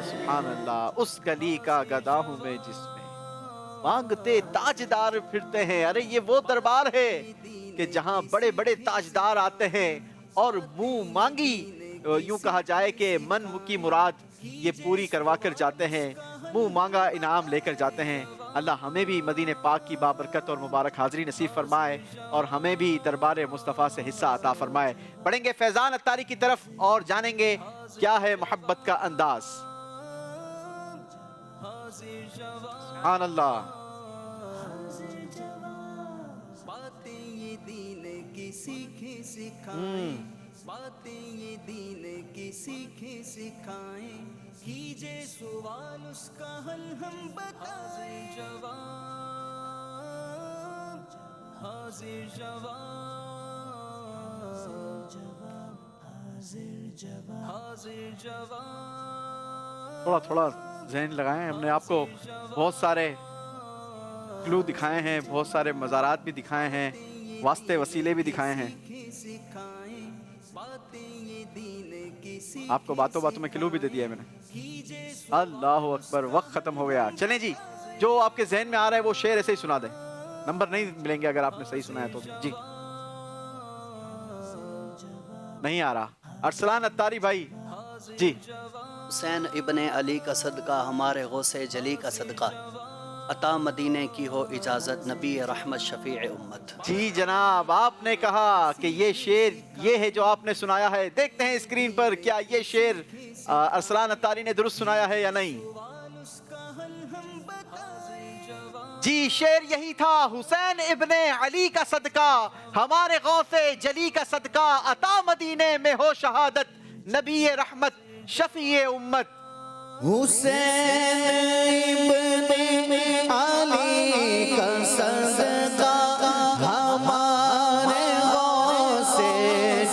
سبحان اللہ. اس گلی کا گدا ہوں میں جس میں مانگتے تاجدار پھرتے ہیں. ارے یہ وہ دربار ہے کہ جہاں بڑے بڑے تاجدار آتے ہیں اور منہ مانگی، یوں کہا جائے کہ من کی مراد یہ پوری کروا کر جاتے ہیں، منہ مانگا انعام لے کر جاتے ہیں. اللہ ہمیں بھی مدینہ پاک کی بابرکت اور مبارک حاضری نصیب فرمائے اور ہمیں بھی دربار مصطفیٰ سے حصہ عطا فرمائے. بڑھیں گے فیضان اتاری کی طرف اور جانیں گے کیا ہے محبت کا انداز. سبحان اللہ. باتیں یہ دین کی سیکھیں سکھائیں، باتیں یہ دین کی سیکھیں سکھائیں، کیجے سوال اس کا حل ہم بتائیں. جواب حاضر جواب. تھوڑا تھوڑا ذہن لگائیں. ہم نے آپ کو بہت سارے کلو دکھائے ہیں، بہت سارے مزارات بھی دکھائے ہیں، واسطے وسیلے بھی دکھائے ہیں. آپ کو باتوں باتوں میں کلو بھی دے دیا ہے میں نے. اللہ اکبر. وقت ختم ہو گیا. چلیں جی جو آپ کے ذہن میں آ رہا ہے وہ شعر ایسے ہی سنا دیں. نمبر نہیں ملیں گے اگر آپ نے صحیح سنا ہے تو. جی نہیں آ رہا. ارسلان اتاری بھائی جی. حسین ابن علی کا صدقہ ہمارے غوث جلی کا صدقہ عطا مدینے کی ہو اجازت نبی رحمت شفیع امت. جی جناب آپ نے کہا کہ یہ شعر یہ ہے جو آپ نے سنایا ہے. دیکھتے ہیں اسکرین پر کیا یہ شعر ارسلان اتاری نے درست سنایا ہے یا نہیں. جی شعر یہی تھا. حسین ابن علی کا صدقہ ہمارے غوث جلی کا صدقہ عطا مدینے میں ہو شہادت نبی رحمت شفیع امت. حسین ابن علی کا صدقہ ہمارے غوث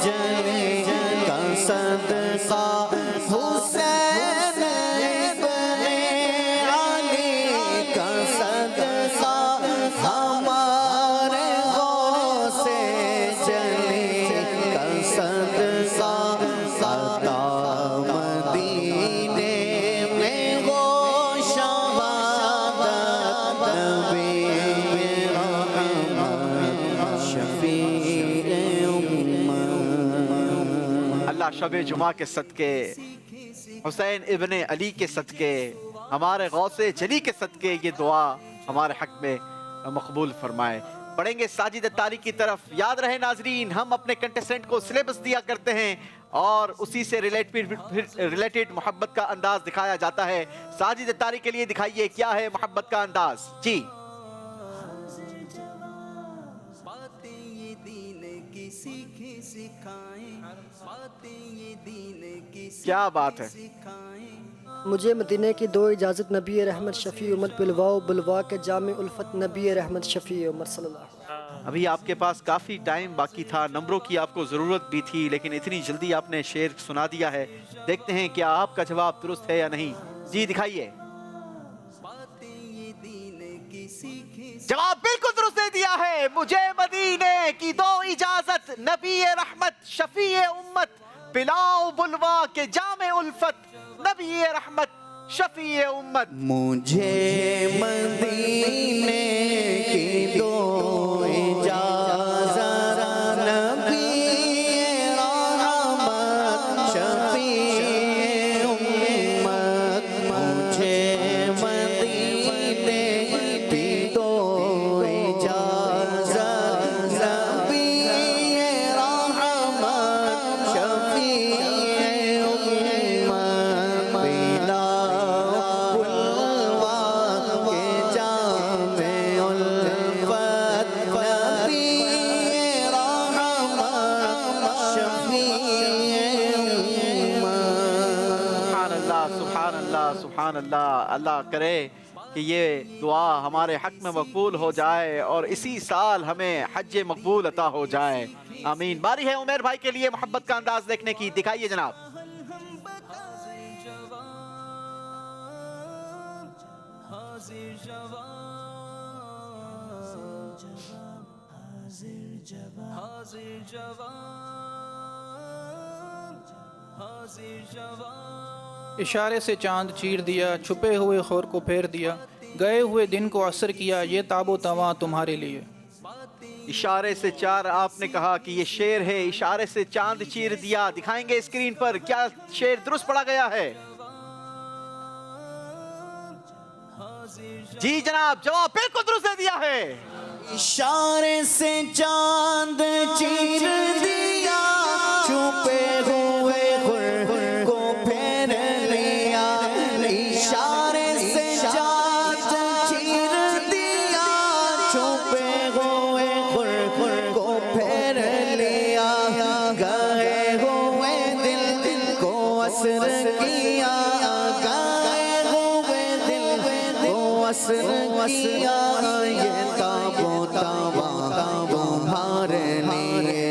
جلی کا صدقہ. حسین ابن علی کا صدقہ ہمارے غوث جلی کا صدقہ. عطا مدینے میں وہ شہادت نبی رحمت شفیع امت. اللہ شب جمعہ کے صدقے حسین ابن علی کے صدقے ہمارے غوث جلی کے صدقے یہ دعا ہمارے حق میں مقبول فرمائے. پڑھیں گے ساجد اتاری کی طرف. یاد رہے ناظرین ہم اپنے کنٹیسٹنٹ کو سلیبس دیا کرتے ہیں اور اسی سے ریلیٹڈ محبت کا انداز دکھایا جاتا ہے. ساجد اتاری کے لیے دکھائیے کیا ہے محبت کا انداز. جی کیا بات ہے. مجھے مدینے کی دو اجازت نبی رحمت شفیع امت بلواؤ بلوا کے جامع الفت نبی رحمت شفیع امت صلی اللہ علیہ وسلم. ابھی آپ کے پاس کافی ٹائم باقی تھا. نمبروں کی آپ کو ضرورت بھی تھی لیکن اتنی جلدی آپ نے شعر سنا دیا ہے. دیکھتے ہیں کیا آپ کا جواب درست ہے یا نہیں. جی دکھائیے. جواب بالکل درست دے دیا ہے. مجھے مدینے کی دو اجازت نبی رحمت شفیع امت پلاؤ بلوا کے جامع الفت نبی رحمت شفیع امت. مجھے مدینے کی دو اجازت نبی رحمت شفیع امت. مجھے مدینے کی دو اجازت نبی رحمت شفیع امت. بلا بلوا کے جامع الفت نبی رحمت شفیع امت. سبحان اللہ سبحان اللہ سبحان اللہ. اللہ کرے کہ یہ دعا ہمارے حق میں مقبول ہو جائے اور اسی سال ہمیں حج مقبول عطا ہو جائے. آمین. باری ہے عمیر بھائی کے لیے محبت کا انداز دیکھنے کی. دکھائیے جناب. اشارے سے چاند چیر دیا چھپے ہوئے خور کو پھیر دیا گئے ہوئے دن کو عصر کیا یہ تاب و تواں تمہارے لیے. اشارے سے چار آپ نے کہا کہ یہ شعر ہے. اشارے سے چاند چیر دیا. دکھائیں گے اسکرین پر کیا شعر درست پڑھا گیا ہے. جی جناب جواب بالکل درست دے دیا ہے. اشارے سے چاند چیر دیا چھپے ہوئے خور کو پھیر لیا. اشارے سے چاند چیر دیا چھپے ہوئے خور کو پھیر لیا. گئے ہوئے دل کو عصر کیا. گئے ہوئے دل کو عصر کیا. یہ تاب و تواں تمہارے لیے.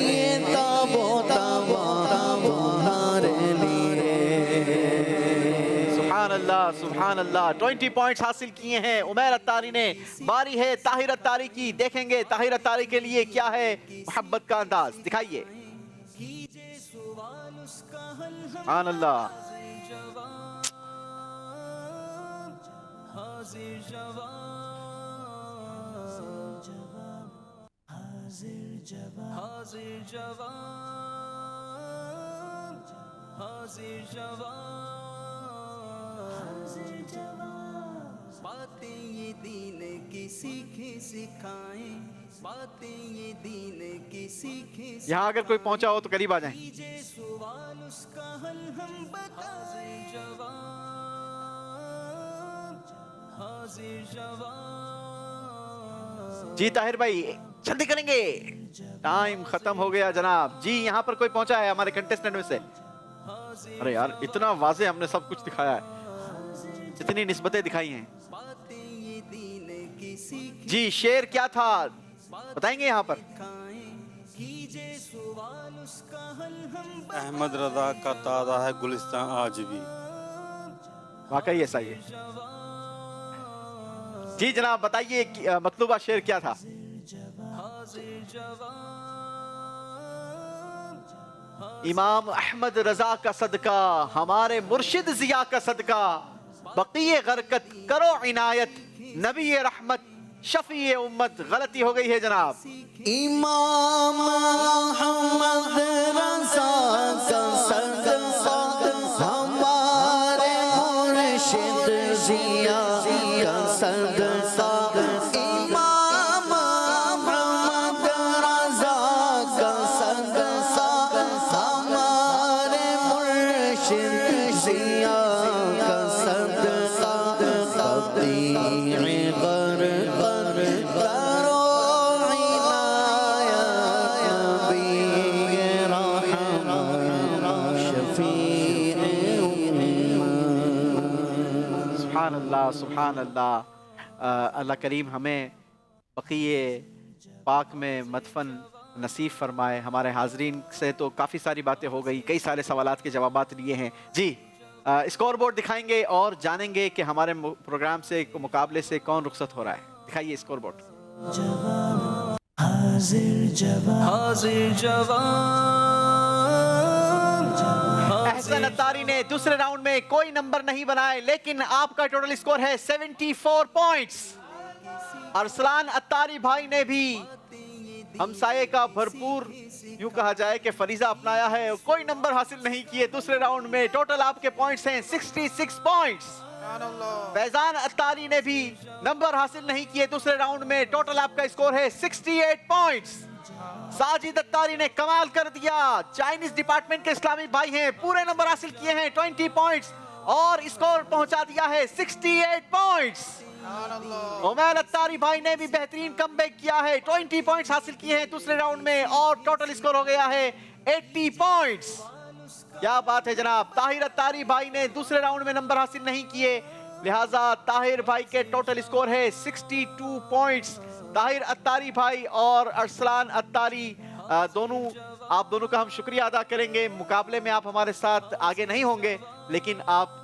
یہ تاب و تواں تمہارے لیے. سبحان اللہ سبحان اللہ. 20 پوائنٹس حاصل کیے ہیں عمیر اتاری نے. باری ہے طاہر اتاری کی. دیکھیں گے طاہر اتاری کے لیے کیا ہے محبت کا انداز. دکھائیے. سبحان اللہ. हाजिर जवान बातें ये दीन की सीखे सिखाएं बातें ये दीन की सीखे यहाँ अगर कोई पहुंचा हो तो करीब आ जाएं। कीजिए सवाल उसका हल हम बताएं जवान हाजिर जवान जी ताहिर भाई जल्दी करेंगे, टाइम खत्म हो गया जनाब। जी यहाँ पर कोई पहुंचा है हमारे कंटेस्टेंट में से? अरे यार इतना वाज़े हमने सब कुछ दिखाया है, इतनी निस्बतें दिखाई हैं। जी शेर क्या था बताएंगे यहाँ पर? अहमद रजा का ताज़ा है गुलिस्तान आज भी। वाकई ऐसा ही है। जी जनाब बताइए मतलूबा शेर क्या था? इमाम अहमद रजा का सदका, हमारे मुर्शिद जिया का सदका, बक़िए गरकत करो इनायत, नबी रहमत शफी उम्मत। गलती हो गई है जनाब। इमाम अहमद रजा का सदका हमारे मुर्शिद जिया का सदका इमाम अहमद रजा का सदका हमारे मुर्शिद जिया का सदका बक़ीए गरकत करो सुभान अल्लाह सुभान अल्लाह। अल्लाह करीम हमें बक़िए पाक में मदफन नसीब फरमाए। हमारे हाजरीन से तो काफ़ी सारी बातें हो गई, कई सारे सवालात के जवाबात लिए हैं। जी स्कोर बोर्ड दिखाएंगे और जानेंगे कि हमारे प्रोग्राम से मुकाबले से कौन रुखसत हो रहा है। दिखाइए स्कोर बोर्ड। एहसन अत्तारी ने दूसरे राउंड में कोई नंबर नहीं बनाए, लेकिन आपका टोटल स्कोर है 74 पॉइंट्स। अरसलान अत्तारी भाई ने भी हमसाये का भरपूर यूं कहा जाए कि फरीजा अपनाया है, कोई नंबर हासिल नहीं किए दूसरे राउंड में। टोटल आपके पॉइंट्स हैं 66 पॉइंट्स। फैजान अत्तारी ने भी नंबर हासिल नहीं किए दूसरे राउंड में। टोटल आपका स्कोर है 68 पॉइंट्स। साजिद अत्तारी ने कमाल कर दिया, चाइनीज डिपार्टमेंट के इस्लामी भाई हैं, पूरे नंबर हासिल किए हैं 20 पॉइंट्स और स्कोर पहुंचा दिया है 68 पॉइंट्स। उमैर अत्तारी भाई ने भी बेहतरीन कमबैक किया है, 20 पॉइंट्स हासिल किए हैं दूसरे राउंड में और टोटल स्कोर हो गया है 80 पॉइंट्स। क्या बात है जनाब। ताहिर अत्तारी भाई ने दूसरे राउंड में नंबर हासिल नहीं किए, लिहाजा ताहिर भाई के टोटल स्कोर है 62 पॉइंट्स। ताहिर अत्तारी भाई और अरसलान अत्तारी आप दोनों का हम शुक्रिया अदा करेंगे। मुकाबले में आप हमारे साथ आगे नहीं होंगे, लेकिन आप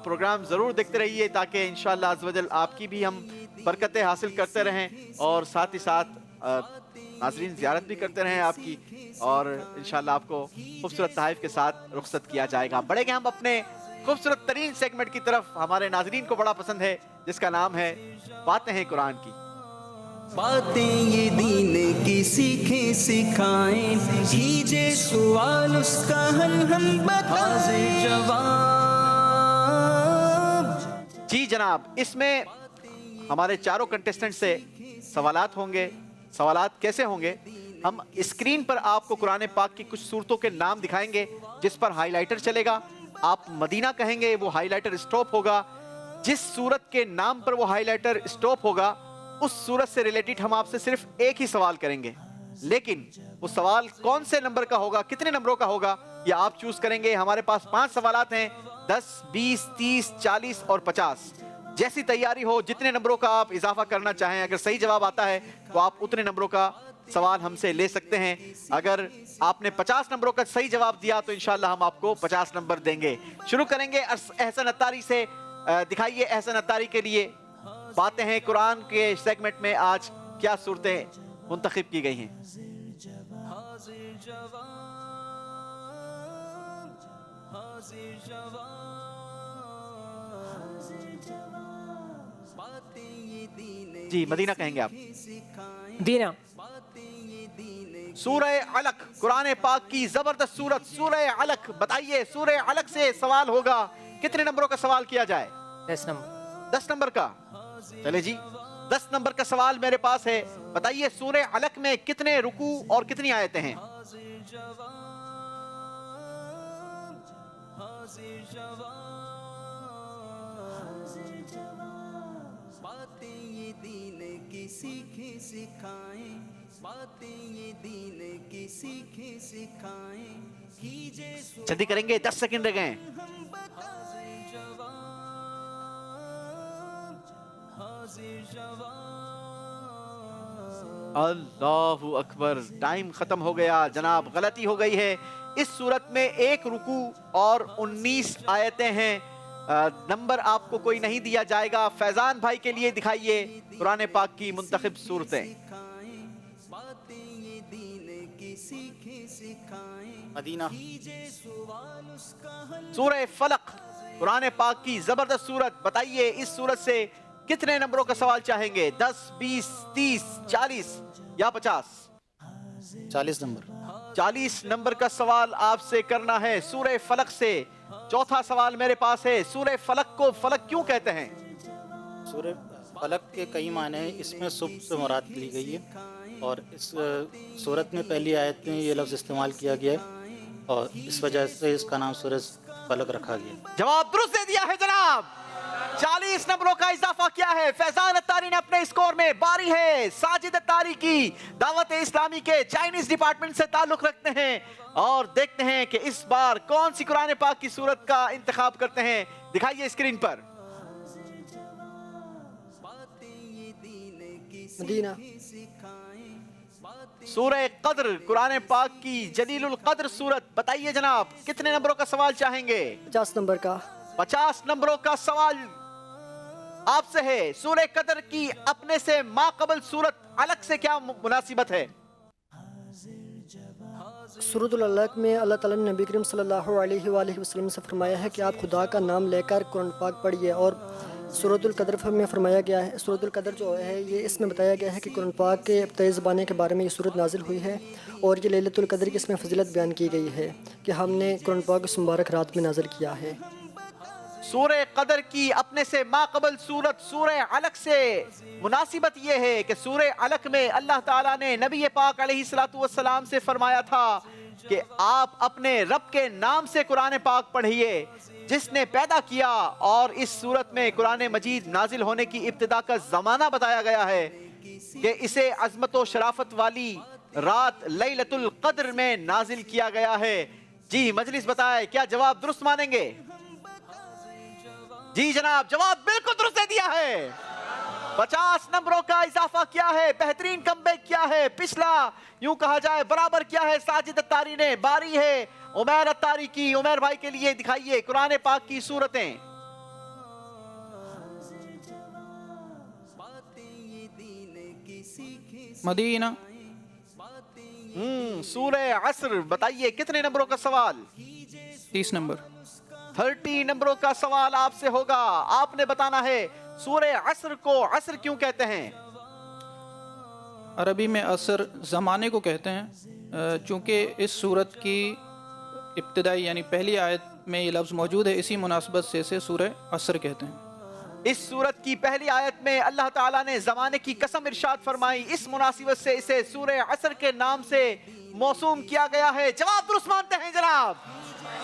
प्रोग्राम ज़रूर देखते रहिए ताकि इंशाअल्लाह अज़्ज़ वजल आपकी भी हम बरकतें हासिल करते रहें और साथ ही साथ नाज़रीन ज़ियारत भी करते रहें आपकी, और इंशाअल्लाह आपको खूबसूरत तहफ़ के साथ रुखसत किया जाएगा। बढ़ेंगे हम अपने खूबसूरत तरीन सेगमेंट की तरफ, हमारे नाज़रीन को बड़ा पसंद है, जिसका नाम है बातें हैं कुरान की। बातें ये दीन की सीखें सिखाएं, कीजिए सवाल उसका हल हम बताएं जवाब। जी जनाब, इसमें हमारे चारों कंटेस्टेंट से सवालात होंगे। सवालात कैसे होंगे? हम स्क्रीन पर आपको कुरान पाक की कुछ सूरतों के नाम दिखाएंगे जिस पर हाईलाइटर चलेगा। आप मदीना कहेंगे, वो हाईलाइटर स्टॉप होगा। जिस सूरत के नाम पर वो हाईलाइटर स्टॉप होगा उस सूरत से रिलेटेड हम आपसे सिर्फ एक ही सवाल करेंगे, लेकिन वो सवाल कौन से नंबर का होगा, कितने नंबरों का होगा, ये आप चूज करेंगे। हमारे पास 5 सवालात हैं, 10, 20, 30, 40 और 50। जैसी तैयारी हो, जितने नंबरों का आप इजाफा करना चाहें, अगर सही जवाब आता है तो आप उतने नंबरों का सवाल हमसे ले सकते हैं। अगर आपने 50 नंबरों का सही जवाब दिया तो इंशाल्लाह हम आपको 50 नंबर देंगे। शुरू करेंगे एहसन अत्तारी से। दिखाइए एहसन अत्तारी के लिए बातें हैं कुरान के सेगमेंट में आज क्या सूरतें मुंतखब की गई हैं। जी मदीना कहेंगे आप? दीना। سورہ علق قرآن پاک کی زبردست سورت سورہ علق. بتائیے سورہ علق سے سوال ہوگا. کتنے نمبروں کا سوال کیا جائے؟ 10 نمبر. 10 نمبر کا. چلے جی 10 نمبر کا سوال میرے پاس ہے. بتائیے سورہ علق میں کتنے رکوع اور کتنی آیتیں ہیں؟ باتیں یہ دین کی سیکھیں سکھائیں، باتیں یہ دین کی سیکھیں سکھائیں، کیجے جلدی کریں گے 10 سیکنڈ رہ گئے. اللہ اکبر. ٹائم ختم ہو گیا جناب. غلطی ہو گئی ہے. اس صورت میں 1 رکوع اور 19 آیتیں ہیں. نمبر آپ کو کوئی نہیں دیا جائے گا. فیضان بھائی کے لیے دکھائیے قرآن پاک کی منتخب صورتیں. مدینہ. سورہ فلق قرآن پاک کی زبردست صورت. بتائیے اس صورت سے کتنے نمبروں کا سوال چاہیں گے؟ 10 20 30 40 یا 50؟ 40 نمبر. 40 نمبر کا سوال آپ سے کرنا ہے سورہ فلق سے. چوتھا سوال میرے پاس ہے. سورہ فلق کو فلق کیوں کہتے ہیں؟ سورہ فلق کے کئی معنی ہیں. اس میں صبح سے مراد لی گئی ہے اور اس صورت میں پہلی آیت میں یہ لفظ استعمال کیا گیا ہے اور اس وجہ سے اس کا نام سورہ فلق رکھا گیا. جواب درست دے دیا ہے جناب. 40 نمبروں کا اضافہ کیا ہے. فیضان اتاری نے اپنے اسکور میں. باری ہے ساجد اتاری کی. دعوت اسلامی کے چائنیز ڈپارٹمنٹ سے تعلق رکھتے ہیں اور دیکھتے ہیں کہ اس بار کون سی قرآن پاک کی صورت کا انتخاب کرتے ہیں. دکھائیے اسکرین پر. مدینہ. سورہ قدر قرآن پاک کی جلیل القدر صورت. بتائیے جناب کتنے نمبروں کا سوال چاہیں گے؟ 50 نمبر کا. 50 نمبروں کا سوال آپ سے ہے. سورہ قدر کی اپنے سے ما قبل سورت علق سے کیا مناسبت ہے؟ سورۃ العلق میں اللہ تعالیٰ نے نبی کریم صلی اللہ علیہ وآلہ وسلم سے فرمایا ہے کہ آپ خدا کا نام لے کر قرآن پاک پڑھیے. اور سورۃ القدر میں فرمایا گیا ہے. سورۃ القدر جو ہے یہ اس میں بتایا گیا ہے کہ قرآن پاک کے ابتدائی زبانیں کے بارے میں یہ صورت نازل ہوئی ہے اور یہ لیلۃ القدر کی اس میں فضیلت بیان کی گئی ہے کہ ہم نے قرآن پاک اس مبارک رات میں نازل کیا ہے. سورہ قدر کی اپنے سے ما قبل سورت سورہ علق سے مناسبت یہ ہے کہ سورہ علق میں اللہ تعالیٰ نے نبی پاک علیہ السلام سے فرمایا تھا کہ آپ اپنے رب کے نام سے قرآن پاک پڑھیے جس نے پیدا کیا. اور اس صورت میں قرآن مجید نازل ہونے کی ابتدا کا زمانہ بتایا گیا ہے کہ اسے عظمت و شرافت والی رات لیلۃ القدر میں نازل کیا گیا ہے. جی مجلس بتائے کیا جواب درست مانیں گے؟ جی جناب جواب بالکل درست دے دیا ہے. 50 نمبروں کا اضافہ کیا ہے. بہترین کم بیک کیا ہے. پچھلا یوں کہا جائے برابر کیا ہے ساجد اتاری نے. باری ہے عمیر اتاری کی. عمیر بھائی کے لیے دکھائیے قرآن پاک کی صورتیں. مدینہ. سورہ عصر. بتائیے کتنے نمبروں کا سوال؟ 30 نمبر. 30 نمبروں کا سوال آپ سے ہوگا. آپ نے بتانا ہے سورہ عصر کو عصر کیوں کہتے ہیں؟ عربی میں عصر زمانے کو کہتے ہیں چونکہ اس صورت کی ابتدائی یعنی پہلی آیت میں یہ لفظ موجود ہے. اسی مناسبت سے اسے سورہ عصر کہتے ہیں. اس صورت کی پہلی آیت میں اللہ تعالیٰ نے زمانے کی قسم ارشاد فرمائی. اس مناسبت سے اسے سورہ عصر کے نام سے موسوم کیا گیا ہے. جواب درست مانتے ہیں جناب.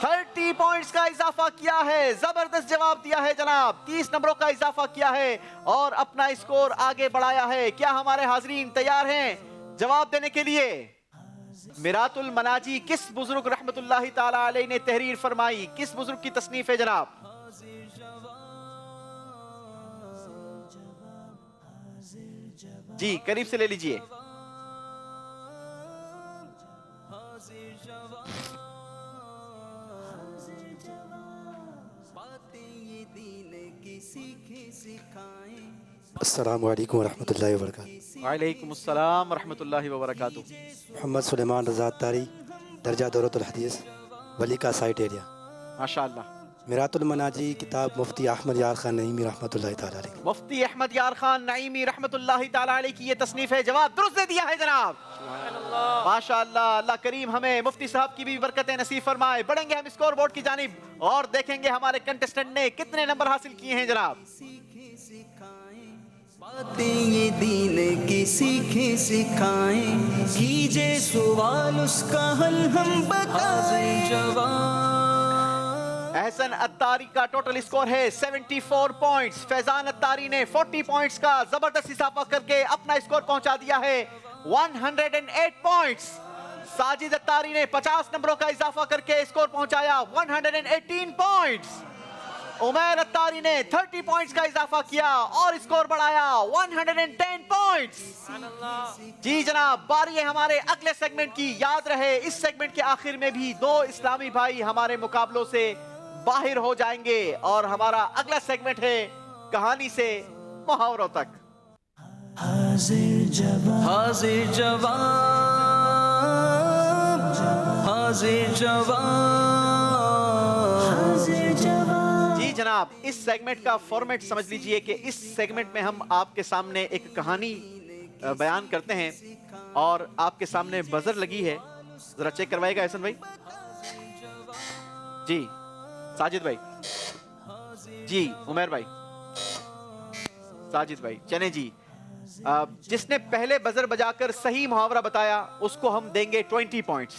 30 پوائنٹس کا اضافہ کیا ہے. زبردست جواب دیا ہے جناب. 30 نمبروں کا اضافہ کیا ہے اور اپنا اسکور آگے بڑھایا ہے. کیا ہمارے حاضرین تیار ہیں جواب دینے کے لیے؟ میرات المناجی کس بزرگ رحمت اللہ تعالی علیہ نے تحریر فرمائی؟ کس بزرگ کی تصنیف ہے جناب؟ جی قریب سے لے لیجئے. السلام علیکم ورحمۃ اللہ وبرکاتہ. وعلیکم السلام ورحمۃ اللہ وبرکاتہ. محمد سلیمان رضا اتاری, درجہ دورۃ الحدیث, ولی کا سائٹ ایریا. ماشاء اللہ. मिरातुल मनाजी किताब मुफ्ती अहमद यार खान नईमी रहमतुल्लाहि ताला अलैह। मुफ्ती अहमद यार खान नईमी रहमतुल्लाहि ताला अलैह की ये तसनीफ है। जवाब दुरुस्त दे दिया है जनाब, माशाअल्लाह। अल्लाह करीम हमें मुफ्ती साहब की भी बरकतें नसीब फरमाए। बढ़ेंगे हम स्कोर बोर्ड की जानिब और देखेंगे हमारे कंटेस्टेंट ने कितने नंबर हासिल किए हैं जनाब। बातें ये दीन की सीखे सिखाएं, कीजे सवाल उसका हल हम बताएं। जवाब एहसन अत्तारी का टोटल स्कोर है 74 पॉइंट्स। फैजान अत्तारी ने 40 पॉइंट्स का जबरदस्त इजाफा करके अपना स्कोर पहुंचा दिया है 108 पॉइंट्स। साजिद अत्तारी ने 50 नंबरों का इजाफा करके स्कोर पहुंचाया 118 पॉइंट्स। उमैर अत्तारी ने 30 पॉइंट्स का इजाफा किया और स्कोर बढ़ाया 110 पॉइंट्स। जी जनाब, बारी है हमारे अगले सेगमेंट की। याद रहे इस सेगमेंट के आखिर में भी 2 इस्लामी भाई हमारे मुकाबलों से बाहर हो जाएंगे और हमारा अगला सेगमेंट है कहानी से मुहावरों तक। हाजिर जवाब, हाजिर जवाब, हाजिर जवाब, हाजिर जवाब। जी जनाब, इस सेगमेंट का फॉर्मेट समझ लीजिए कि इस सेगमेंट में हम आपके सामने एक कहानी बयान करते हैं और आपके सामने बजर लगी है। जरा चेक करवाएगा एहसन भाई। जी साजिद भाई, जी उमर भाई, साजिद भाई, चने जी। जिसने पहले बजर बजाकर सही मुहावरा बताया उसको हम देंगे 20 पॉइंट्स।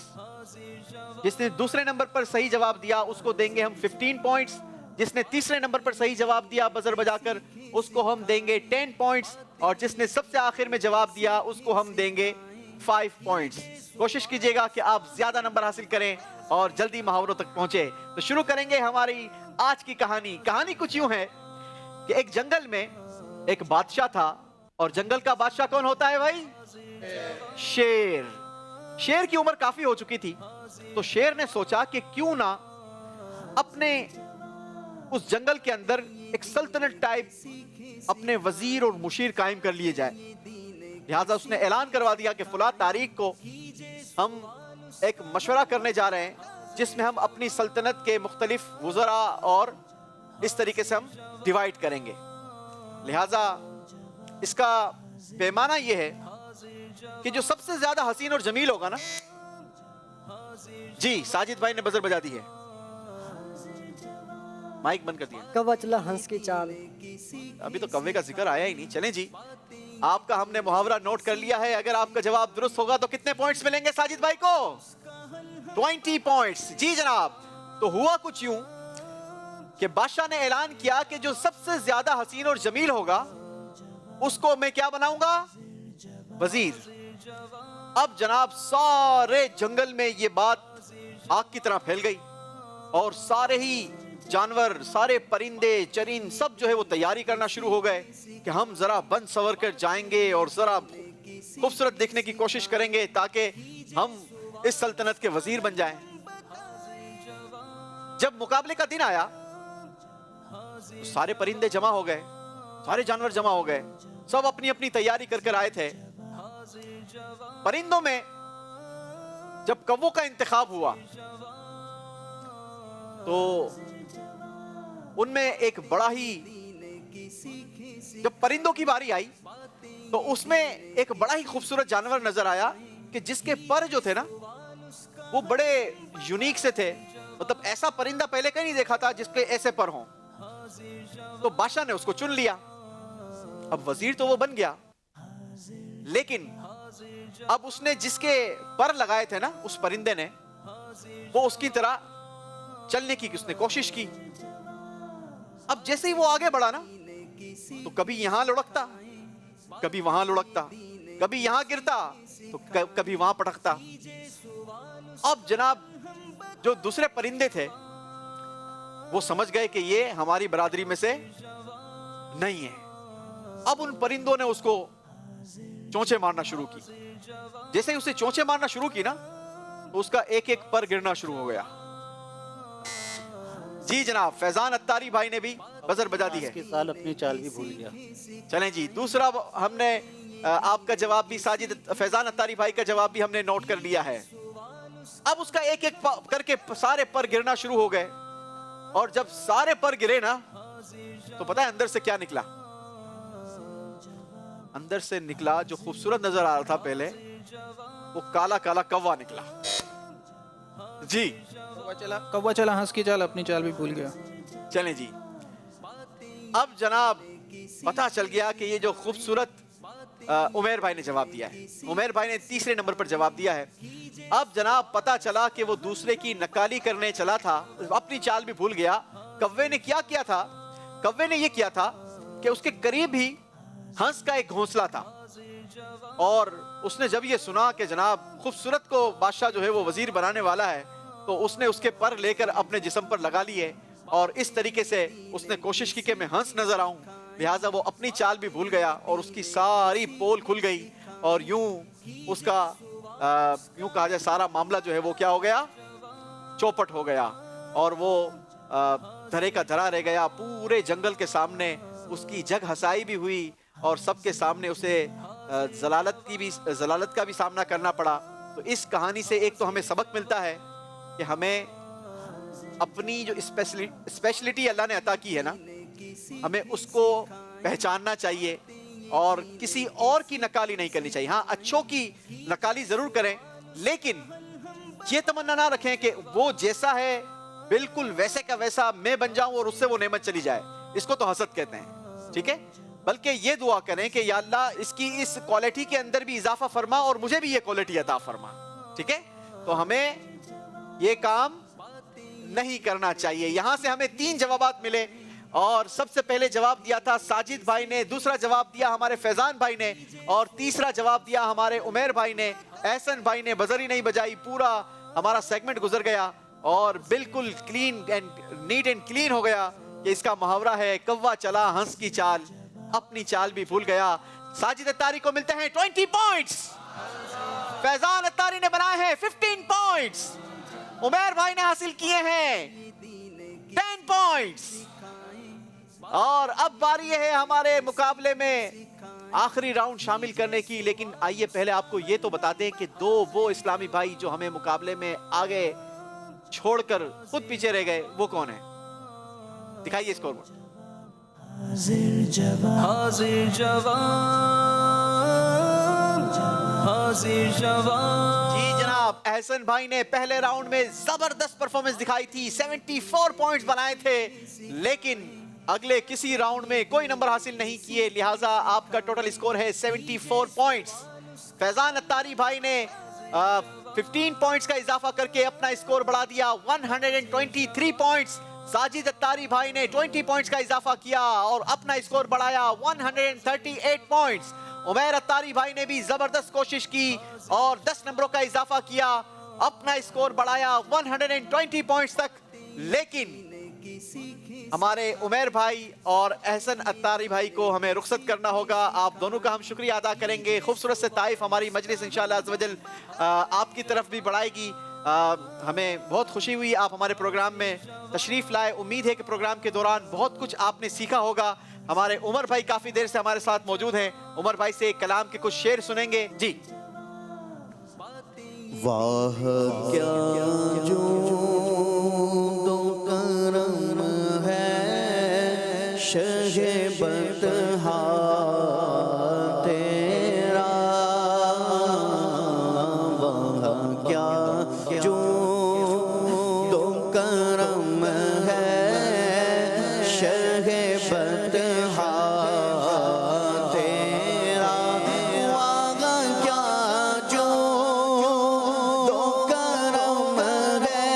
जिसने दूसरे नंबर पर सही जवाब दिया उसको देंगे हम 15 पॉइंट्स। जिसने तीसरे नंबर पर सही जवाब दिया बजर बजाकर उसको हम देंगे 10 पॉइंट्स और जिसने सबसे आखिर में जवाब दिया उसको हम देंगे 5 पॉइंट्स। कोशिश कीजिएगा कि आप ज्यादा नंबर हासिल करें और जल्दी मुहावरों तक पहुंचे। तो शुरू करेंगे हमारी आज की कहानी। कहानी कुछ यूं है कि एक जंगल में एक बादशाह था और जंगल का बादशाह कौन होता है भाई? शेर। शेर की उम्र काफी हो चुकी थी तो शेर ने सोचा कि क्यों ना अपने उस जंगल के अंदर एक सल्तनत टाइप अपने वजीर और मुशीर कायम कर लिए जाए। लिहाजा उसने ऐलान करवा दिया कि फुला तारीख को हम एक मशवरा करने जा रहे हैं जिसमें हम अपनी सल्तनत के मुख्तलिफ वज़रा और इस तरीके से हम डिवाइड करेंगे। लिहाजा इसका पैमाना यह है कि जो सबसे ज्यादा हसीन और जमील होगा ना, जी साजिद भाई ने बजर बजा दी है, माइक बंद कर दिया। कौवा चला हंस की चाल। अभी तो कौवे का जिक्र आया ही नहीं। चलें जी, आपका हमने मुहावरा नोट कर लिया है। अगर आपका जवाब दुरुस्त होगा तो कितने पॉइंट्स मिलेंगे साजिद भाई को? 20 पॉइंट्स। जी जनाब, तो हुआ कुछ यूं कि बादशाह ने ऐलान किया कि जो सबसे ज्यादा हसीन और जमील होगा उसको मैं क्या बनाऊंगा? वजीर। अब जनाब सारे जंगल में ये बात आग की तरह फैल गई और सारे ही जानवर, सारे परिंदे चरिंद सब जो है वो तैयारी करना शुरू हो गए कि हम जरा बन सवर कर जाएंगे और जरा खूबसूरत दिखने की कोशिश करेंगे ताकि हम इस सल्तनत के वजीर बन जाएं। जब मुकाबले का दिन आया तो सारे परिंदे जमा हो गए, सारे जानवर जमा हो गए, सब अपनी अपनी तैयारी कर कर आए थे। परिंदों में जब कौवों का इंतखाब हुआ तो उनमें एक बड़ा ही, जब परिंदों की बारी आई तो उसमें एक बड़ा ही खूबसूरत जानवर नजर आया कि जिसके पर जो थे ना वो बड़े यूनिक से थे। मतलब ऐसा परिंदा पहले कहीं नहीं देखा था जिसके ऐसे पर हों। तो बादशाह ने उसको चुन लिया। अब वजीर तो वो बन गया, लेकिन अब उसने जिसके पर लगाए थे ना उस परिंदे ने, वो उसकी तरह चलने की उसने कोशिश की। अब जैसे ही वो आगे बढ़ा ना तो कभी यहां लुढ़कता, कभी वहां लुढ़कता, कभी यहां गिरता तो कभी वहां पटकता। अब जनाब जो दूसरे परिंदे थे वो समझ गए कि ये हमारी बरादरी में से नहीं है। अब उन परिंदों ने उसको चोंचे मारना शुरू की। जैसे ही उसे चोंचे मारना शुरू की ना तो उसका एक एक पर गिरना शुरू हो गया। जी जनाब, फैजान अत्तारी भाई ने भी बजर बजा दी है। इसके साल अपनी चाल भी भूल गया। चलें जी, दूसरा हमने आपका जवाब भी, साजिद फैजान अत्तारी भाई का जवाब भी हमने नोट कर लिया है। अब उसका एक एक करके सारे पर गिरना शुरू हो गए। اور جب سارے پر گرے نا تو پتہ ہے اندر سے کیا نکلا؟ اندر سے نکلا جو خوبصورت نظر آ رہا تھا پہلے، وہ کالا کالا کوا نکلا. جی کوا چلا ہنس کی چال، اپنی چال بھی بھول گیا. چلیں جی، اب جناب پتا چل گیا کہ یہ جو خوبصورت عمیر بھائی نے جواب دیا ہے، عمیر بھائی نے تیسرے نمبر پر جواب دیا ہے. اب جناب پتا چلا کہ وہ دوسرے کی نکالی کرنے چلا تھا، اپنی چال بھی بھول گیا. کوے نے کیا کیا تھا؟ کوے نے یہ کیا تھا کہ اس کے قریب ہی ہنس کا ایک گھونسلہ تھا، اور اس نے جب یہ سنا کہ جناب خوبصورت کو بادشاہ جو ہے وہ وزیر بنانے والا ہے، تو اس نے اس کے پر لے کر اپنے جسم پر لگا لیے، اور اس طریقے سے اس نے کوشش کی کہ میں ہنس نظر آؤں. لہٰذا وہ اپنی چال بھی بھول گیا اور اس کی ساری پول کھل گئی، اور یوں اس کا یوں کہا جائے سارا معاملہ جو ہے وہ کیا ہو گیا؟ چوپٹ ہو گیا، اور وہ دھرے کا دھرا رہ گیا. پورے جنگل کے سامنے اس کی جگ ہسائی بھی ہوئی، اور سب کے سامنے اسے ضلالت کا بھی سامنا کرنا پڑا. تو اس کہانی سے ایک تو ہمیں سبق ملتا ہے کہ ہمیں اپنی جو اسپیشلٹی اللہ نے عطا کی ہے نا، ہمیں اس کو پہچاننا چاہیے اور کسی اور کی نکالی نہیں کرنی چاہیے. ہاں اچھوں کی نکالی ضرور کریں، لیکن یہ تمنا نہ رکھیں کہ وہ جیسا ہے بالکل ویسے کا ویسا میں بن جاؤں اور اس سے وہ نعمت چلی جائے. اس کو تو حسد کہتے ہیں، ٹھیک ہے؟ بلکہ یہ دعا کریں کہ یا اللہ اس کی اس کوالٹی کے اندر بھی اضافہ فرما اور مجھے بھی یہ کوالٹی عطا فرما. ٹھیک ہے؟ تو ہمیں یہ کام نہیں کرنا چاہیے. یہاں سے ہمیں 3 جوابات ملے، اور سب سے پہلے جواب دیا تھا ساجد بھائی نے، دوسرا جواب دیا ہمارے فیضان بھائی نے، اور تیسرا جواب دیا ہمارے عمیر بھائی نے. احسن بھائی نے بزر ہی نہیں بجائی، پورا ہمارا سیگمنٹ گزر گیا اور بالکل clean and neat and clean ہو گیا کہ اس کا محاورہ ہے کوا چلا ہنس کی چال، اپنی چال بھی بھول گیا. ساجد اتاری کو ملتے ہیں 20 پوائنٹس، فیضان اتاری نے بنائے ہیں 15 پوائنٹس، عمیر بھائی نے حاصل کیے ہیں 10 پوائنٹس. اور اب باری ہے ہمارے مقابلے میں آخری راؤنڈ شامل کرنے کی. لیکن آئیے پہلے آپ کو یہ تو بتا دیں کہ 2 وہ اسلامی بھائی جو ہمیں مقابلے میں آگے چھوڑ کر خود پیچھے رہ گئے، وہ کون ہیں؟ دکھائیے اسکور بورڈ. حاضر جواب. جی جناب، احسن بھائی نے پہلے راؤنڈ میں زبردست پرفارمنس دکھائی تھی، 74 پوائنٹس بنائے تھے، لیکن اگلے کسی راؤنڈ میں کوئی نمبر حاصل نہیں کیے، لہٰذا آپ کا ٹوٹل اسکور ہے 74 پوائنٹس. فیضان اتاری بھائی نے 15 پوائنٹس کا اضافہ کر کے اپنا اسکور بڑھا دیا 123 پوائنٹس. ساجد اتاری بھائی نے 20 پوائنٹس کا اضافہ کیا اور اپنا اسکور بڑھایا 138 پوائنٹس. عمیر اتاری بھائی نے بھی زبردست کوشش کی اور 10 نمبروں کا اضافہ کیا، اپنا اسکور بڑھایا 120 پوائنٹس تک. لیکن ہمارے عمیر بھائی اور احسن اتاری بھائی کو ہمیں رخصت کرنا ہوگا. آپ دونوں کا ہم شکریہ ادا کریں گے. خوبصورت سے طائف ہماری مجلس انشاءاللہ عز و جل آپ کی طرف بھی بڑھائے گی. ہمیں بہت خوشی ہوئی آپ ہمارے پروگرام میں تشریف لائے. امید ہے کہ پروگرام کے دوران بہت کچھ آپ نے سیکھا ہوگا. ہمارے عمر بھائی کافی دیر سے ہمارے ساتھ موجود ہیں. عمر بھائی سے کلام کے کچھ شعر سنیں گے. جی. واہ کیا جو کرم ہے شہ بطحا تیرا، واہ کیا جو کرم ہے شہ بطحا تیرا، واہ کیا جو کرم ہے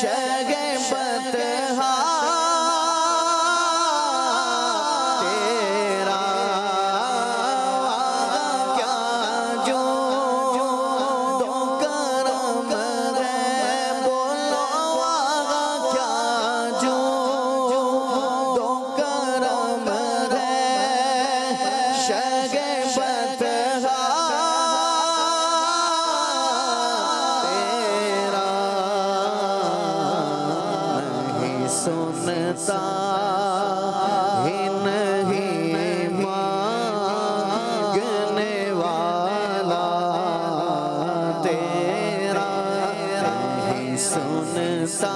شہ بطحا تیرا، واہ کیا جو کرم ہے، بولو واہ کیا جو کرم ہے شہ بطحا تیرا. نہیں سنتا ہی نہیں مانگنے والا تیرا، نہیں سنتا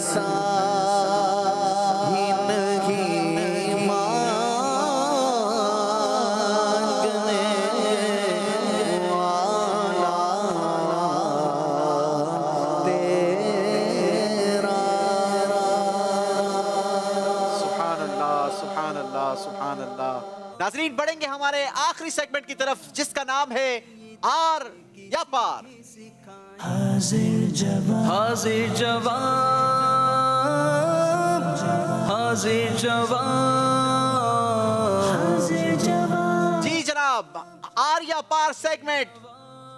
सा ही नहीं मांगने वाला तेरा। सुभान अल्लाह, सुभान अल्लाह, सुभान अल्लाह। नाज़रीन, बढ़ेंगे हमारे आखिरी सेगमेंट की तरफ जिसका नाम है आर या पार। हाजिर जवाब, हाजिर जवाब, हाजिर जवाब। जी जनाब, आर या पार सेगमेंट